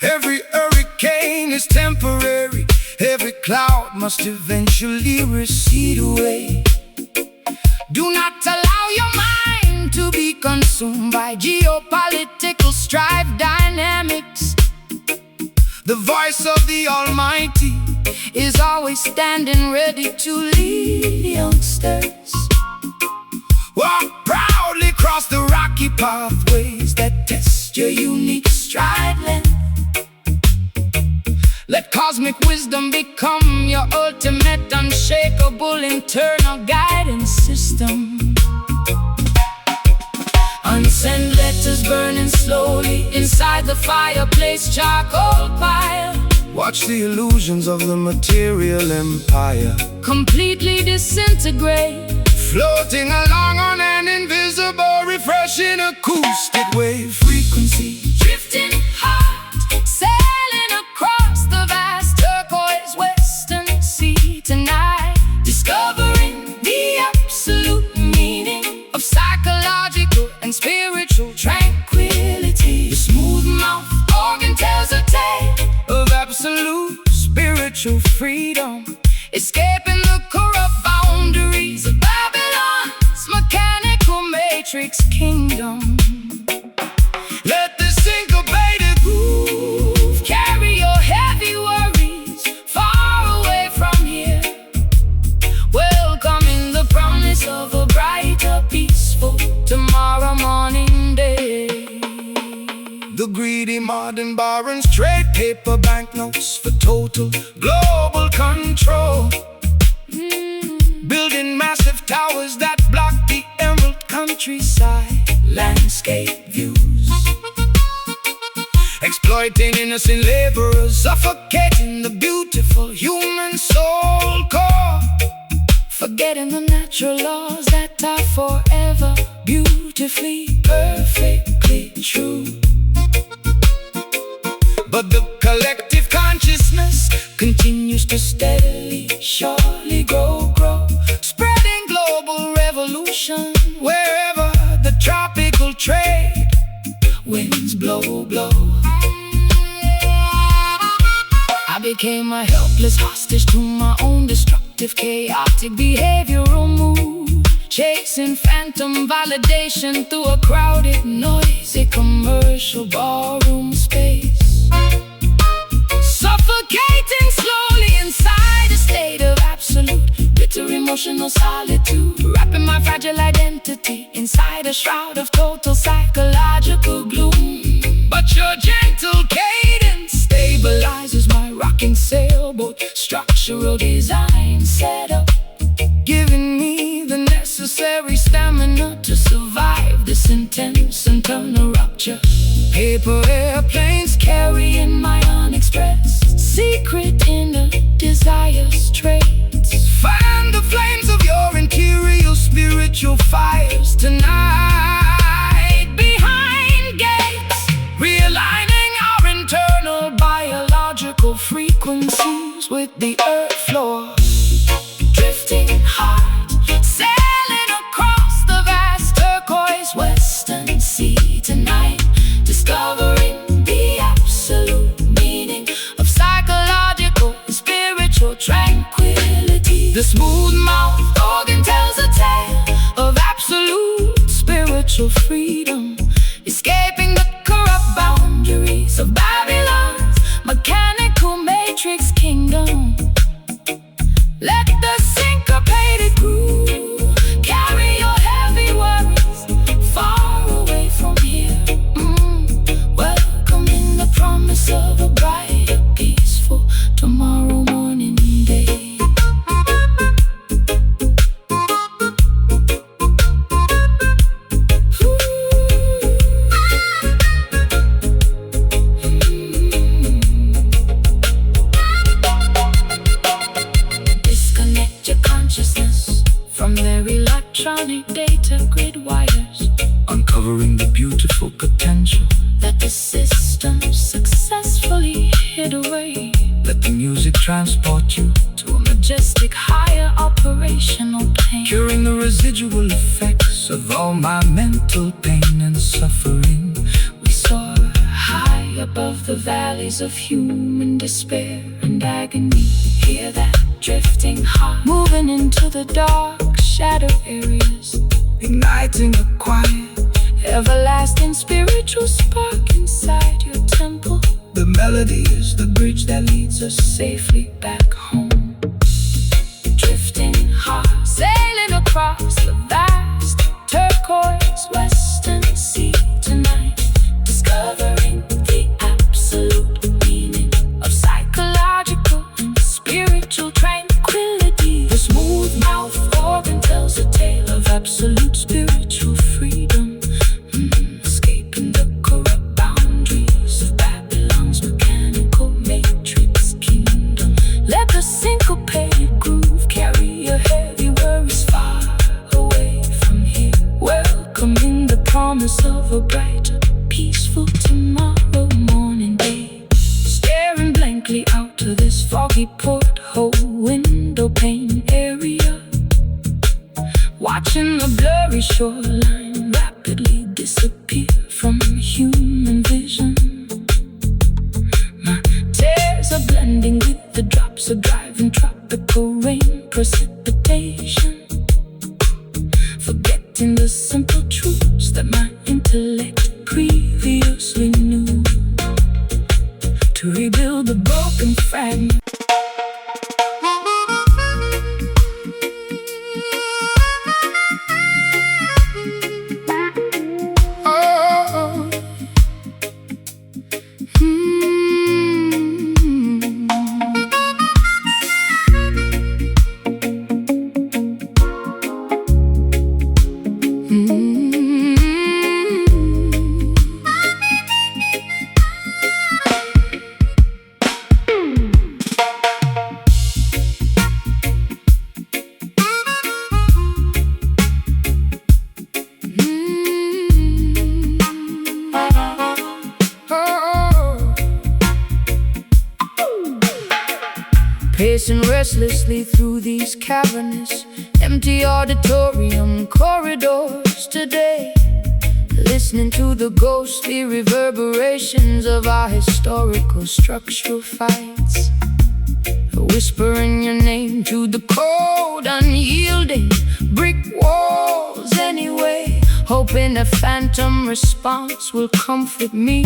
Every hurricane is temporary, every cloud must eventually recede away. Do not allow your mind to be consumed by geopolitical strife dynamics. The voice of the Almighty is always standing ready to lead youngsters. Walk proudly across the rocky pathways that test your unique stride length. Let cosmic wisdom become your ultimate, unshakable internal guidance system. Unsent letters burning slowly inside the fireplace charcoal pile. Watch the illusions of the material empire completely disintegrate, floating along on an invisible, refreshing acoustic wave frequency. Drifting hard, sailing across the vast turquoise western sea tonight, discovering the absolute meaning of psychological and spiritual tranquility. The smooth mouth organ tells a tale of absolute spiritual freedom, escaping the corrupt boundaries of Babylon's mechanical matrix kingdom. Let the syncopated groove carry your heavy worries far away from here, welcoming the promise of a brighter, peaceful tomorrow morning day. The greedy modern barons trade paper banknotes for total global control, building massive towers that block the emerald countryside landscape views, exploiting innocent laborers, suffocating the beautiful human soul core, forgetting the natural laws that are forever beautifully, perfectly true. But the collective consciousness continues to steadily, surely grow, spreading global revolution wherever the tropical trade winds blow. I became a helpless hostage to my own destructive, chaotic behavioral mood, chasing phantom validation through a crowded, noisy commercial ballroom space, suffocating slowly inside a state of absolute, bitter emotional solitude, wrapping my fragile identity inside a shroud of total psychological gloom. But your gentle cadence stabilizes my rocking sailboat, structural design set up, giving me the necessary stamina to survive this intense internal rupture. Paper airplanes carrying my unexpressed secret inner desires traits. Fan the flames of your interior spiritual fires tonight behind gates, realigning our internal biological frequencies with the earth floor. Drifting hard, sailing across the vast turquoise western sea tonight, discovering the absolute meaning of psychological and spiritual tranquility. The smooth mouth organ tells a tale of absolute from their electronic data grid wires, uncovering the beautiful potential that the system successfully hid away. Let the music transport you to a majestic higher operational plane, curing the residual effects of all my mental pain and suffering. We soar high above the valleys of human despair and agony. Hear that drifting heart moving into the dark shadow areas, igniting a quiet, everlasting spiritual spark inside your temple. The melody is the bridge that leads us safely back home. Drifting heart, sailing across the vast turquoise western sea tonight, discovering the absolute meaning of psychological and spiritual tranquility. The smooth mouth organ tells a tale of absolute spiritual freedom, escaping the corrupt boundaries of Babylon's mechanical matrix kingdom. Let the syncopated groove carry your heavy worries far away from here, welcoming the promise of a brighter, peaceful tomorrow morning day. Staring blankly out to this foggy porthole window pane area, watching the blurry shoreline rapidly disappear from human vision. My tears are blending with the drops of driving tropical rain precipitation, forgetting the simple truths that my intellect previously knew. To rebuild the broken fragment, pacing restlessly through these cavernous, empty auditorium corridors today, listening to the ghostly reverberations of our historical structural fights, whispering your name to the cold, unyielding brick walls anyway, hoping a phantom response will comfort me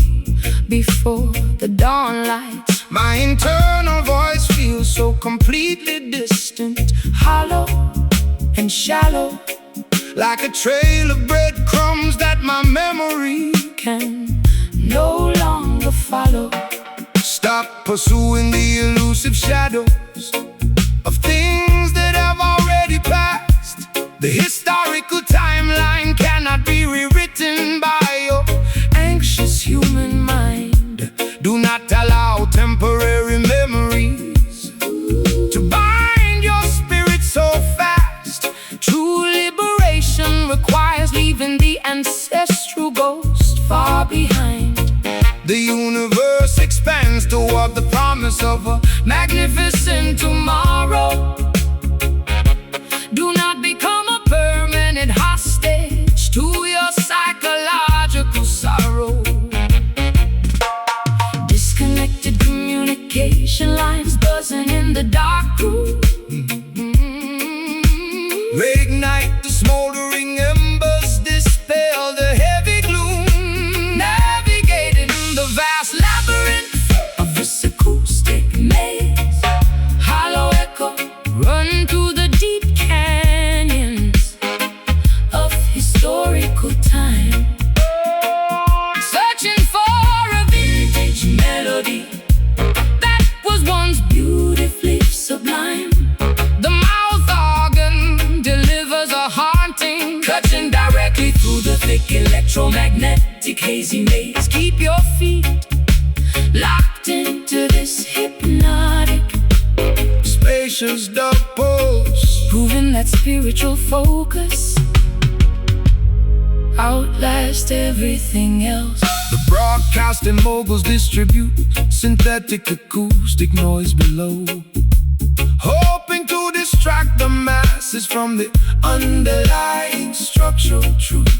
before the dawn lights. My internal voice feels so completely distant, hollow and shallow, like a trail of breadcrumbs that my memory can no longer follow. Stop pursuing the elusive shadows of things that have already passed. The historical timeline cannot be rewritten by your anxious human mind. Do not allow temporary memories to bind your spirit so fast. True liberation requires leaving the ancestral ghost far behind. The universe expands toward the promise of a magnificent tomorrow. Do not become a permanent hostage to your psychological sorrow. Disconnected communication lines buzzing in the dark room. Reignite the smoldering embers, dispel the heavy gloom, navigating the vast labyrinth of this acoustic maze. Hollow echo, run through the deep canyons of historical time, searching for a vintage melody that was once beautifully sublime. The mouth organ delivers a haunting, cutting directly through the thick electromagnetic hazy maze. Keep your feet locked into this hypnotic, spacious dark pulse, proving that spiritual focus outlast everything else. The broadcasting moguls distribute synthetic acoustic noise below, hoping to distract the masses from the underlying structural truth.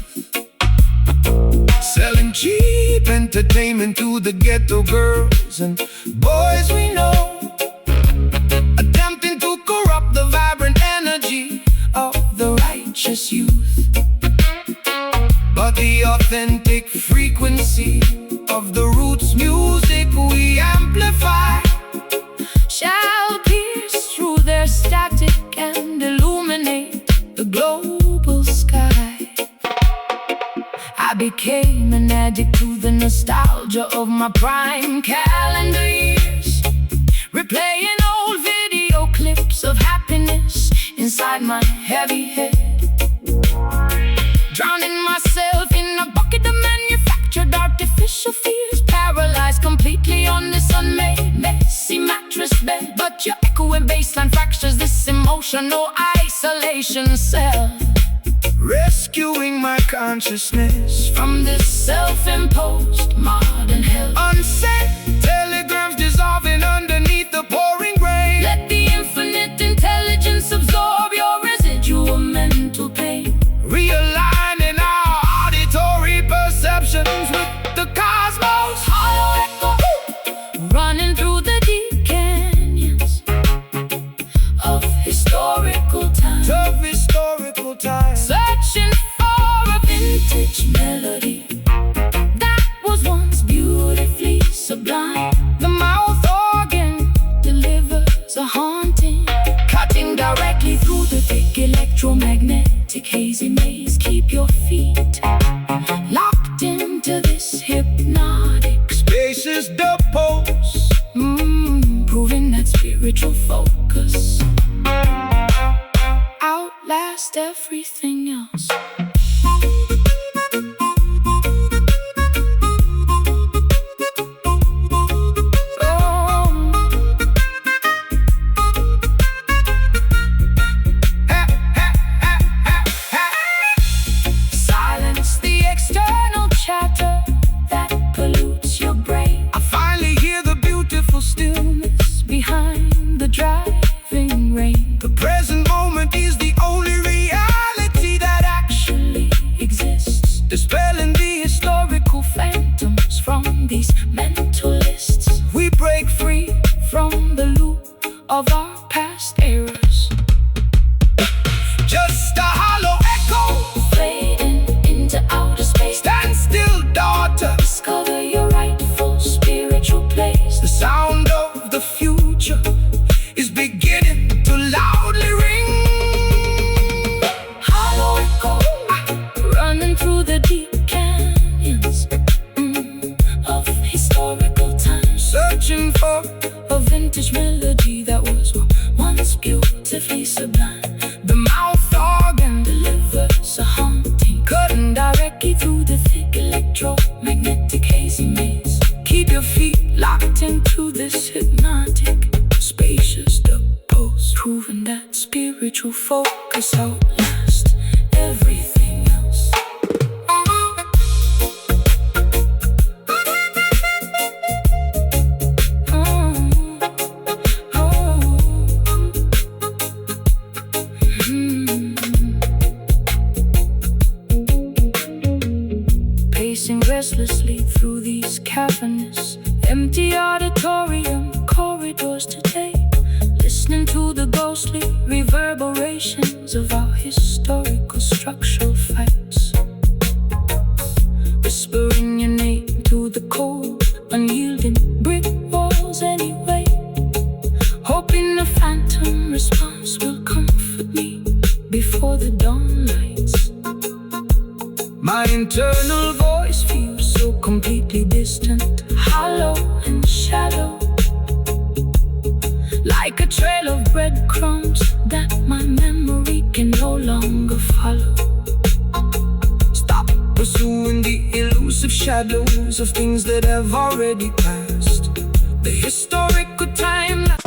Selling cheap entertainment to the ghetto girls and boys we know, attempting to corrupt the vibrant energy of the righteous youth. But the authentic frequency of the roots music we amplify shall pierce through their static and illuminate the global sky. I became an addict to the nostalgia of my prime calendar years, replaying old video clips of happiness inside my heavy head, drowning myself in a bucket of manufactured artificial fears, paralyzed completely on this unmade messy mattress bed. But your echoing bassline fractures this emotional isolation cell, rescuing my consciousness from this self-imposed modern hell. Unsent telegrams dissolving underneath the pouring rain. Let the infinite intelligence absorb your residual mental pain, realigning our auditory perceptions with the cosmos. Hollow echo running through the deep canyons of historical time, searching for a vintage melody that was once beautifully sublime. The mouth organ delivers a haunting, cutting directly through the thick electromagnetic hazy maze. Keep your feet locked into this hypnotic spaces, the pulse, proving that spiritual focus outlast everything else. Silence the external chatter that pollutes your brain. I finally hear the beautiful Stillness behind the driving rain. The present moment is the only reality that Actually exists, dispelling the historical phantoms from these mentalists. we break free. From the loop of our past errors, Just a hollow echo. fading into outer space. Stand still, daughter. Discover your rightful spiritual place. The sound of the future is beginning to loudly ring. Hollow echo running through the deep canyons of historical times, Searching for a vintage melody that was once beautifully sublime. the mouth organ, Delivers a haunting, cutting directly through the thick electromagnetic hazy maze. keep your feet Locked into this hypnotic, spacious pose, proving that spiritual focus outlast everything else. Pacing restlessly through these cavernous, empty auditorium corridors today, listening to the ghostly reverberations of our historical structural facts, whispering your name to the cold, unyielding brick walls anyway, hoping a phantom response will comfort me before the dawn lights. my internal Voice feels so completely distant, hollow and shallow, like a trail of breadcrumbs that my memory can no longer follow. stop pursuing the elusive shadows of things that have already passed. The historical timeline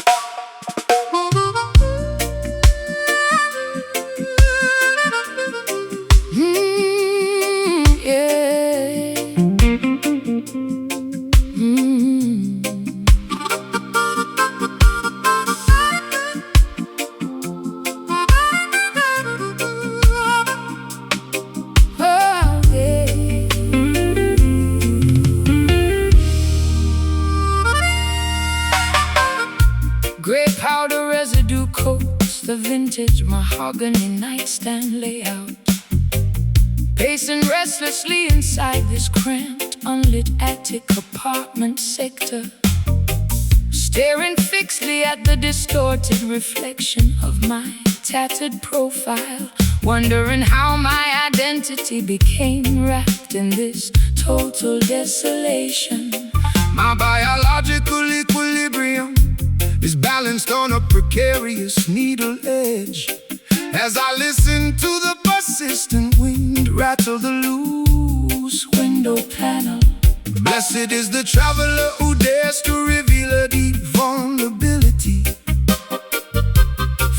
vintage mahogany nightstand layout. Pacing restlessly inside this cramped, unlit attic apartment sector, staring fixedly at the distorted reflection of my tattered profile, wondering how my identity became wrapped in this total desolation. My biological equilibrium is balanced on a precarious needle edge as I listen to the persistent wind rattle the loose window panel. Blessed is the traveler who dares to reveal a deep vulnerability,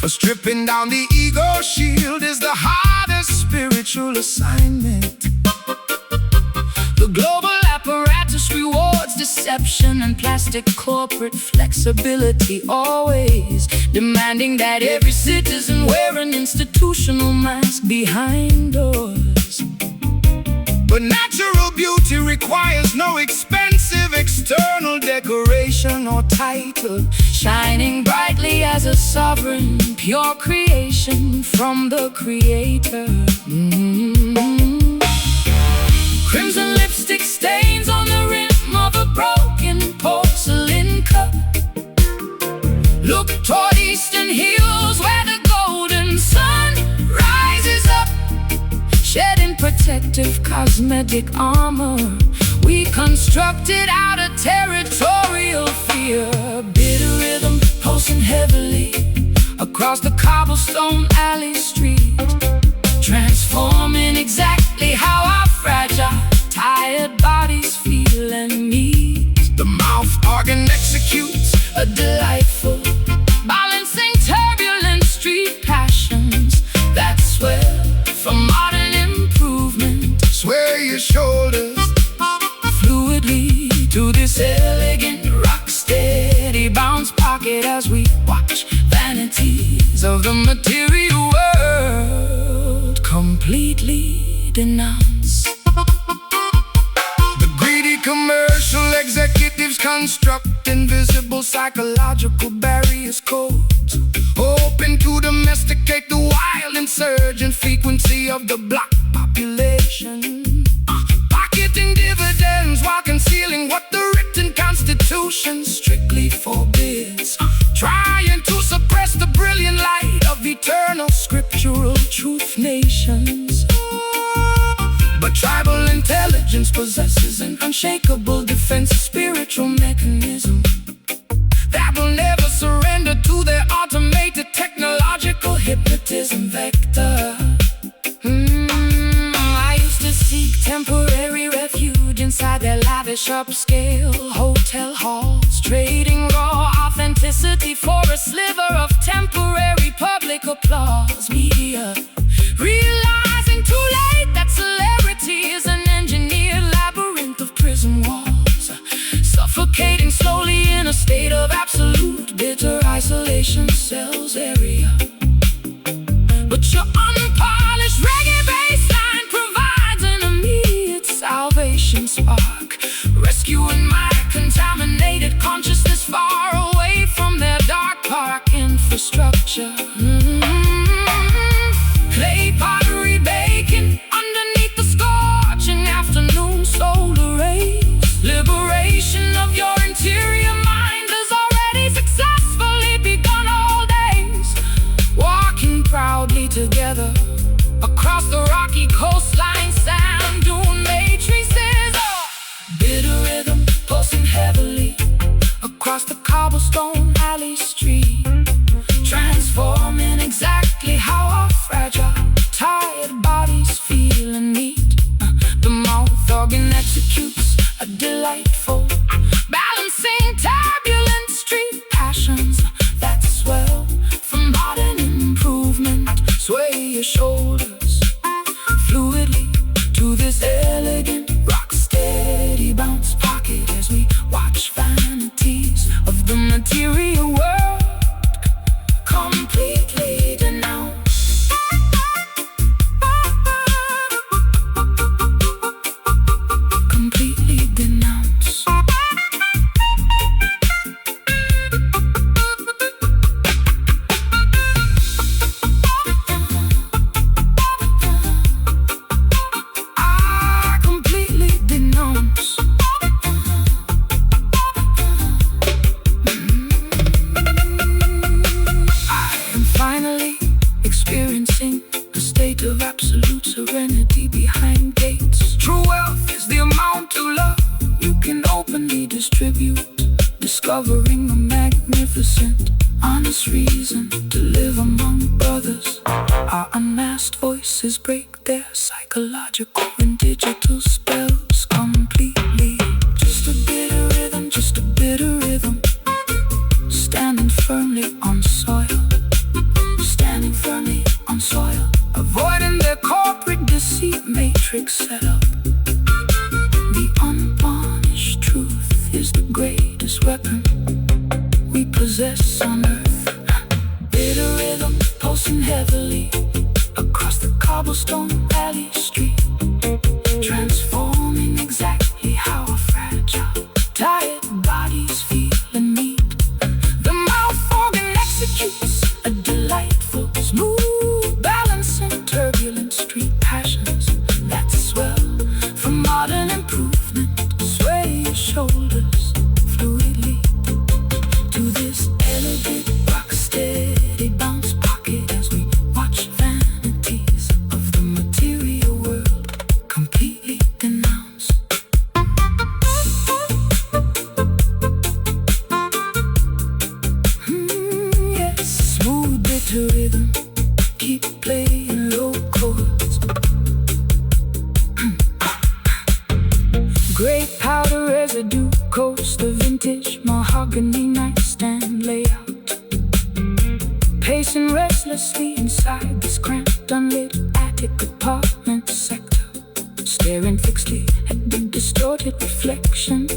for stripping down the ego shield is the hardest spiritual assignment. The global apparatus rewards deception and plastic corporate flexibility, always demanding that every citizen wear an institutional mask behind doors. But natural beauty requires no expensive external decoration or title, shining brightly as a sovereign, pure creation from the Creator. Crimson lipstick stains on the rim of a broken porcelain cup. Look toward eastern hills where the golden sun rises up, shedding protective cosmetic armor. We constructed out of territorial fear, bitter rhythm pulsing heavily across the cobblestone alley street, transforming exactly how our fragile, tired bodies feel and meet. The mouth organ executes A delightful balancing turbulent street passions that swell from modern improvement. sway your shoulders Fluidly to this elegant rock steady bounce pocket as we watch vanities of the material world completely denounce. The greedy commercial executives construct invisible psychological barriers codes, hoping to domesticate the wild insurgent frequency of the black population, pocketing dividends while concealing what the written constitution strictly forbids, trying to suppress the brilliant light of eternal scriptural truth nations. But tribal intelligence possesses an unshakable defense spiritual mechanism that will never surrender to their automated technological hypnotism vector. I used to seek temporary refuge inside their lavish upscale hotel halls, trading raw authenticity for a sliver of temporary public applause. Media realizing too late that celebrity is an engineered labyrinth of prison walls, suffocating slowly in a state of absolute bitter isolation cells area. But your unpolished reggae bassline provides an immediate salvation spark, rescuing my contaminated consciousness far away from their dark park infrastructure. Clay pot absolute serenity behind gates. True wealth is the amount of love you can openly distribute, discovering a magnificent, honest reason to live among brothers. Our unmasked voices break their psychological and digital spells completely. Just a bit of rhythm, just a bit of rhythm, standing firmly on soil, standing firmly on soil, avoiding their corporate deceit matrix setup. The unvarnished truth is the greatest weapon we possess on earth. Bit of rhythm pulsing heavily across the cobblestone alley street, transforming exactly how our fragile, tired bodies feel and need. The mouth organ executes a delightful, smooth balance in turbulent street passions that swell from modern improvement. Sway your shoulders fluidly to this elegant, rock-steady bounce pocket as we watch vanities of the material world completely denounced. Yes, smooth bitter rhythm, keep playing low chords. Gray powder residue coats the vintage mahogany nightstand layout, pacing restlessly inside this cramped, unlit attic apartment sector, staring fixedly at the distorted reflection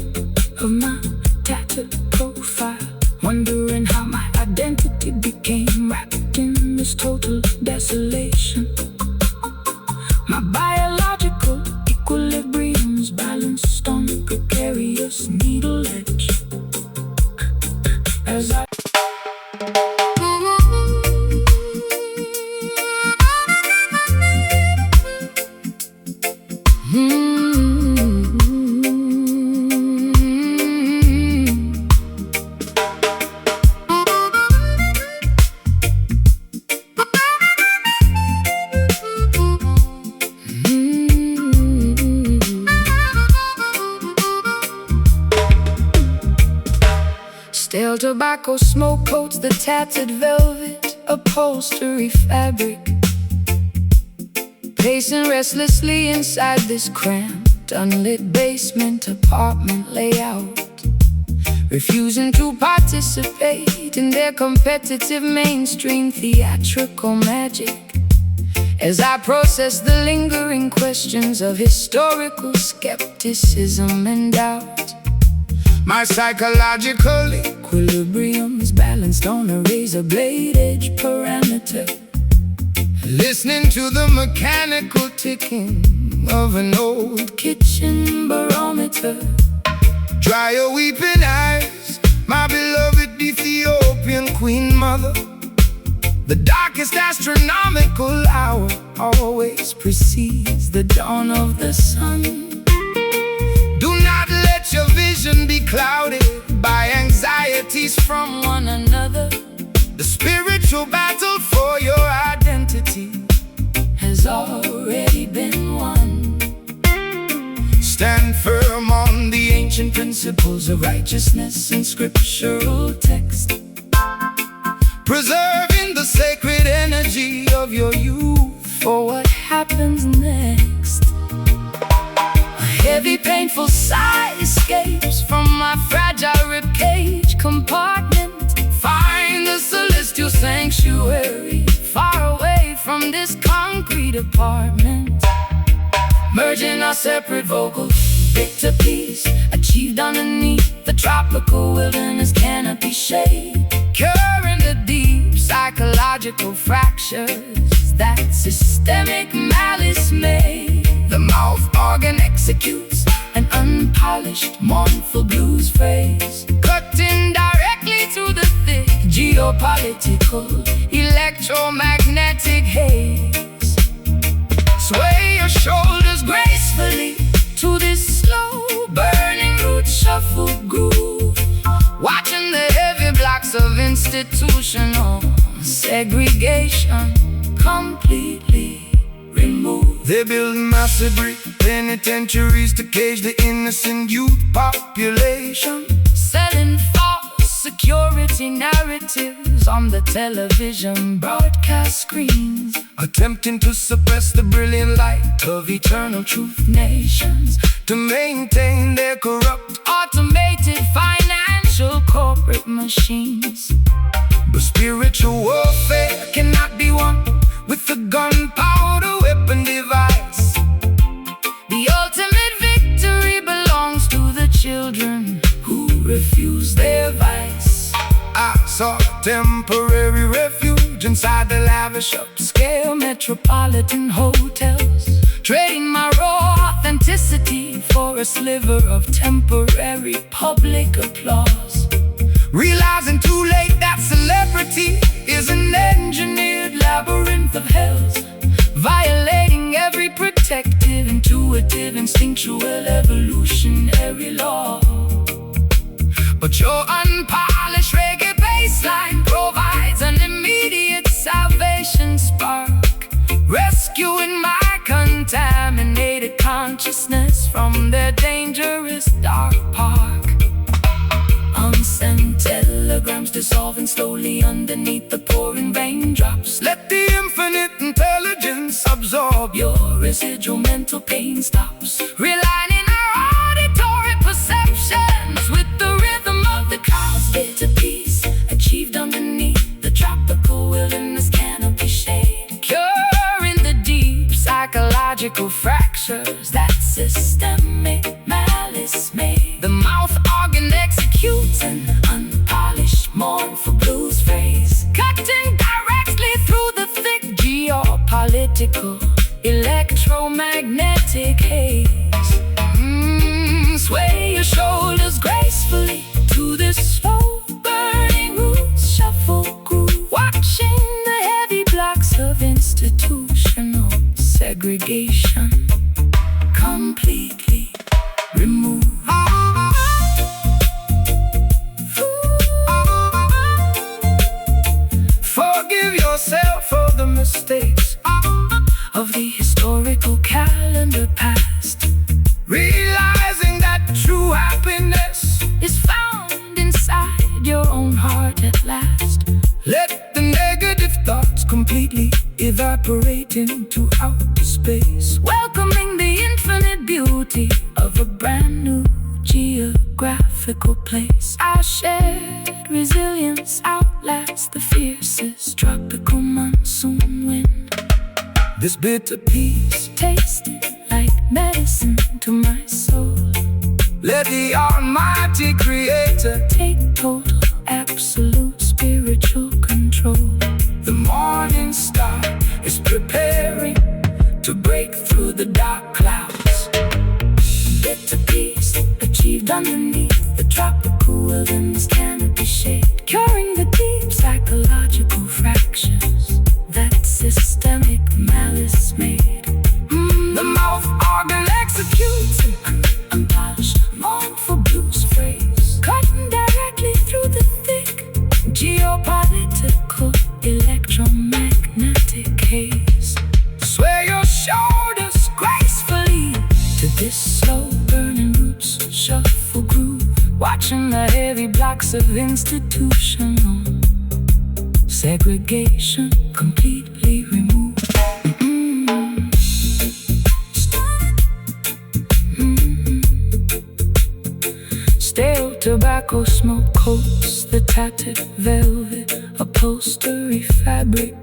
of my tattered profile, wondering how my identity became wrapped in this total desolation. My biological equilibrium's balanced on a precarious needle edge as I stale tobacco smoke coats the tattered velvet upholstery fabric, pacing restlessly inside this cramped, unlit basement apartment layout, refusing to participate in their competitive mainstream theatrical magic, as I process the lingering questions of historical skepticism and doubt. My psychological equilibrium is balanced on a razor blade edge parameter, listening to the mechanical ticking of an old kitchen barometer. Dry your weeping eyes, my beloved Ethiopian queen mother. The darkest astronomical hour always precedes the dawn of the sun. Do not let your vision be clouded by anxieties from one another. The spiritual battle for your identity has already been won. Stand firm on the ancient principles of righteousness and scriptural text, preserving the sacred energy of your youth for what happens next. A heavy, painful sigh escapes from my fragile ribcage compartment. Find the celestial sanctuary far away from this concrete apartment, merging our separate vocals, victor peace achieved underneath the tropical wilderness canopy shade, curing the deep psychological fractures that systemic malice made. The mouth organ executes an unpolished, mournful blues phrase, cutting directly through the thick geopolitical electromagnetic haze. Sway your shoulders gracefully to this slow burning root shuffle groove, watching the heavy blocks of institutional segregation completely remove. They build massive penitentiaries to cage the innocent youth population, selling false security narratives on the television broadcast screens, attempting to suppress the brilliant light of eternal truth nations to maintain their corrupt, automated financial corporate machines. But spiritual warfare cannot be won with the gunpowder weapon device. The ultimate victory belongs to the children who refuse their vice. I saw temporary refuge inside the lavish upscale metropolitan hotels, trading my raw authenticity for a sliver of temporary public applause. Realizing too late that celebrity is an engineered labyrinth of hells, violating every protective, intuitive, instinctual, evolutionary law. But your unpolished reggae bassline provides an immediate salvation spark, rescuing my contaminated consciousness from their dangerous dark park. Unsent telegrams dissolving slowly underneath the pouring raindrops. Let the infinite intelligence absorb your residual mental pain stops, realigning our auditory perceptions with the rhythm of the clouds. Bitter peace achieved underneath the tropical wilderness canopy shade, curing the deep psychological fractures that systemic malice made. The mouth organ executes an unpolished mournful blues phrase, cutting directly through the thick geopolitical electromagnetic haze. Sway your shoulders gracefully to this slow burning roots shuffle groove, watching the heavy blocks of institutional segregation completely removed. Forgive yourself for the mistakes of the historical calendar past, realizing that true happiness is found inside your own heart at last. Let the negative thoughts completely evaporate into outer space, welcoming the infinite beauty of a brand new geographical place. Our shared resilience outlasts the fiercest tropical monsoon wind. This bitter peace tasting like medicine to my soul. Let the Almighty Creator take total, absolute spiritual control. The morning star is preparing to break through the dark clouds. Bitter peace achieved underneath the tropical wilderness canopy shade, curing the deep psychological fractures that systemic malice made. The mouth organ executes an unpolished mournful blues phrase, cutting directly through the thick geopolitical electromagnetic haze. Sway your shoulders gracefully to this slow burning roots shuffle groove, watching the heavy blocks of institutional segregation completely removed. Stale tobacco smoke coats the tattered velvet upholstery fabric,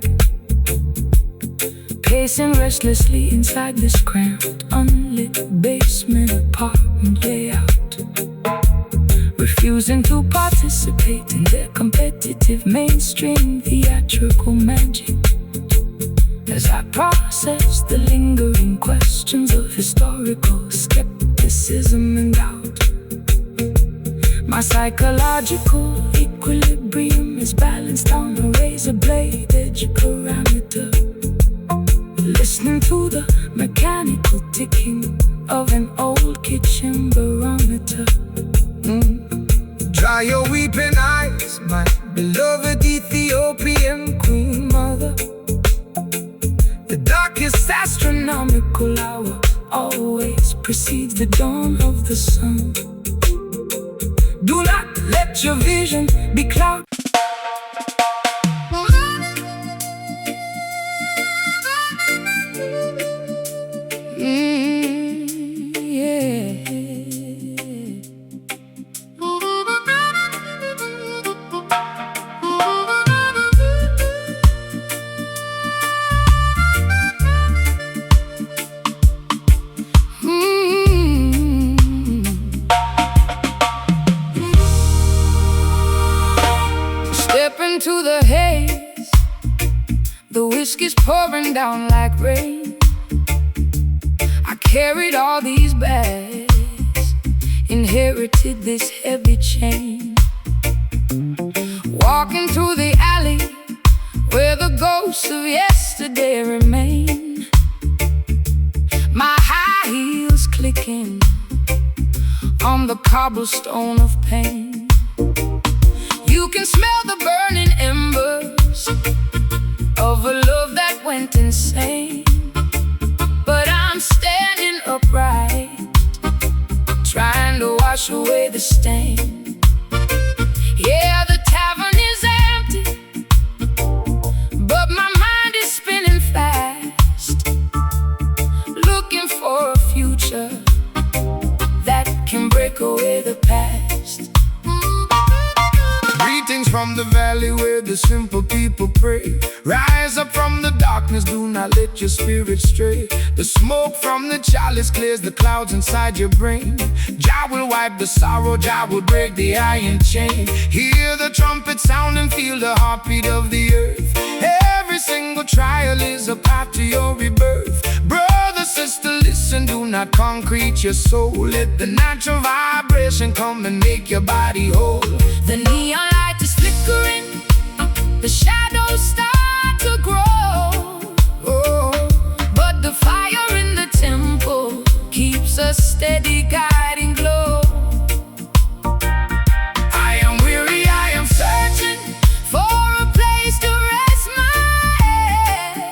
pacing restlessly inside this cramped, unlit basement apartment layout, refusing to participate in their competitive mainstream theatrical magic. As I process the lingering questions of historical skepticism and doubt, my psychological equilibrium is balanced on a razor blade edge parameter, listening to the mechanical ticking of an old kitchen barometer. Dry your weeping eyes, my beloved Ethiopian queen mother. The darkest astronomical hour always precedes the dawn of the sun. Do not let your vision be clouded. Step into the haze, the whiskey's pouring down like rain. I carried all these bags, inherited this heavy chain. Walking through the alley where the ghosts of yesterday remain. My high heels clicking on the cobblestone of pain. You can smell the burning embers of a love that went insane. But I'm standing upright, trying to wash away the stain. Yeah, the tavern is empty, but my mind is spinning fast, looking for a future that can break away the past. Greetings from the valley where the simple people pray. Rise up from the darkness, do not let your spirit stray. The smoke from the chalice clears the clouds inside your brain. Jah will wipe the sorrow, Jah will break the iron chain. Hear the trumpet sound and feel the heartbeat of the earth. Every single trial is a path to your rebirth. Brother, sister, listen, do not concrete your soul. Let the natural vibration come and make your body whole. The neon light is flickering, the shadows start to grow. But the fire in the temple keeps a steady guiding glow. I am weary, I am searching For a place to rest my head.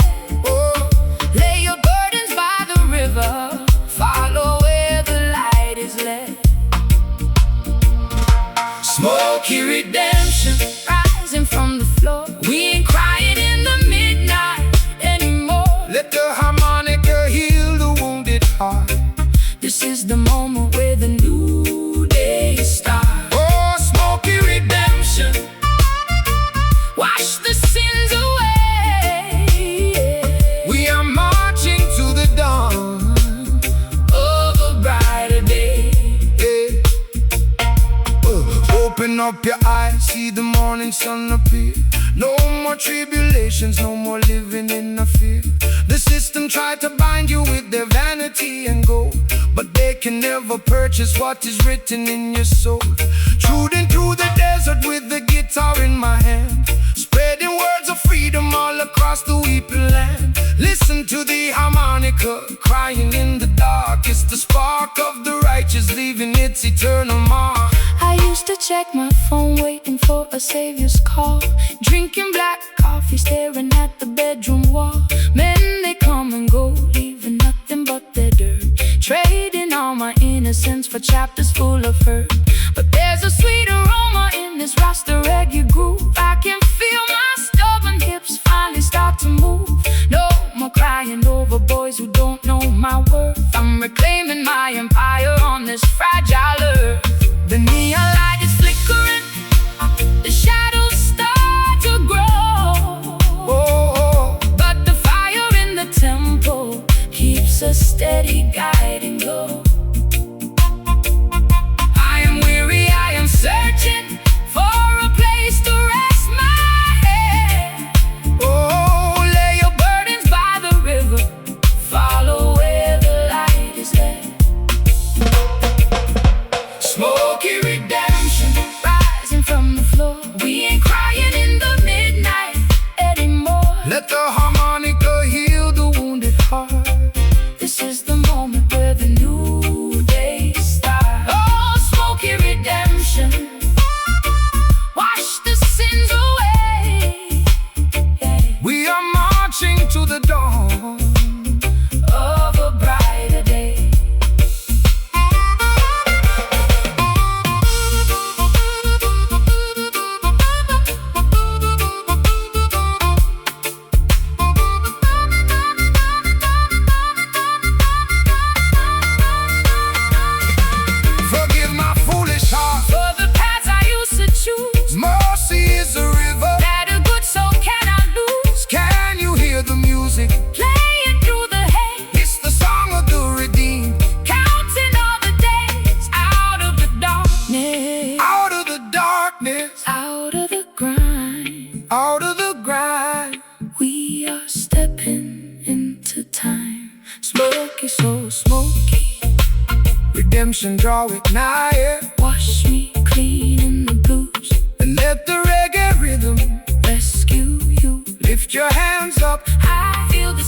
Lay your burdens by the river, follow where the light is led. smoky redemption. Rising from the floor, we ain't crying in the midnight anymore. Let the harmonica heal the wounded heart. This is the moment where the new day starts. Oh, smoky redemption. Wash the sins away. We are marching to the dawn Of a brighter day. Open up your eyes, see the morning sun appear. No more tribulations, no more living in a fear. The system tried to bind you with their vanity and gold, but they can never purchase what is written in your soul. Trudging through the desert with the guitar in my hand, spreading words of freedom all across the weeping land. Listen to the harmonica crying in the dark. It's the spark of the righteous leaving its eternal mark. I used to check my phone waiting for a savior's call, drinking black coffee, staring at the bedroom wall. Men, they come and go, leaving nothing but their dirt, trading all my innocence for chapters full of hurt. But there's a sweet aroma in this Rasta reggae groove. I can feel my stubborn hips finally start to move. No more crying over boys who don't know my worth. I'm reclaiming my empire on this fragile earth. The neon light is flickering, the shadows start to grow. But the fire in the temple keeps a steady guiding glow. I am weary, I am searching For a place to rest my head. lay your Burdens by the river, follow where the light is led. smoky redemption. Rising from the floor, we ain't crying in the midnight anymore. Let the harmonica heal the wounded heart. This is the moment where the new silky, so smoky. Redemption, draw it nigher. Wash me clean in the blues, And let the reggae rhythm rescue you. lift your hands up. I feel the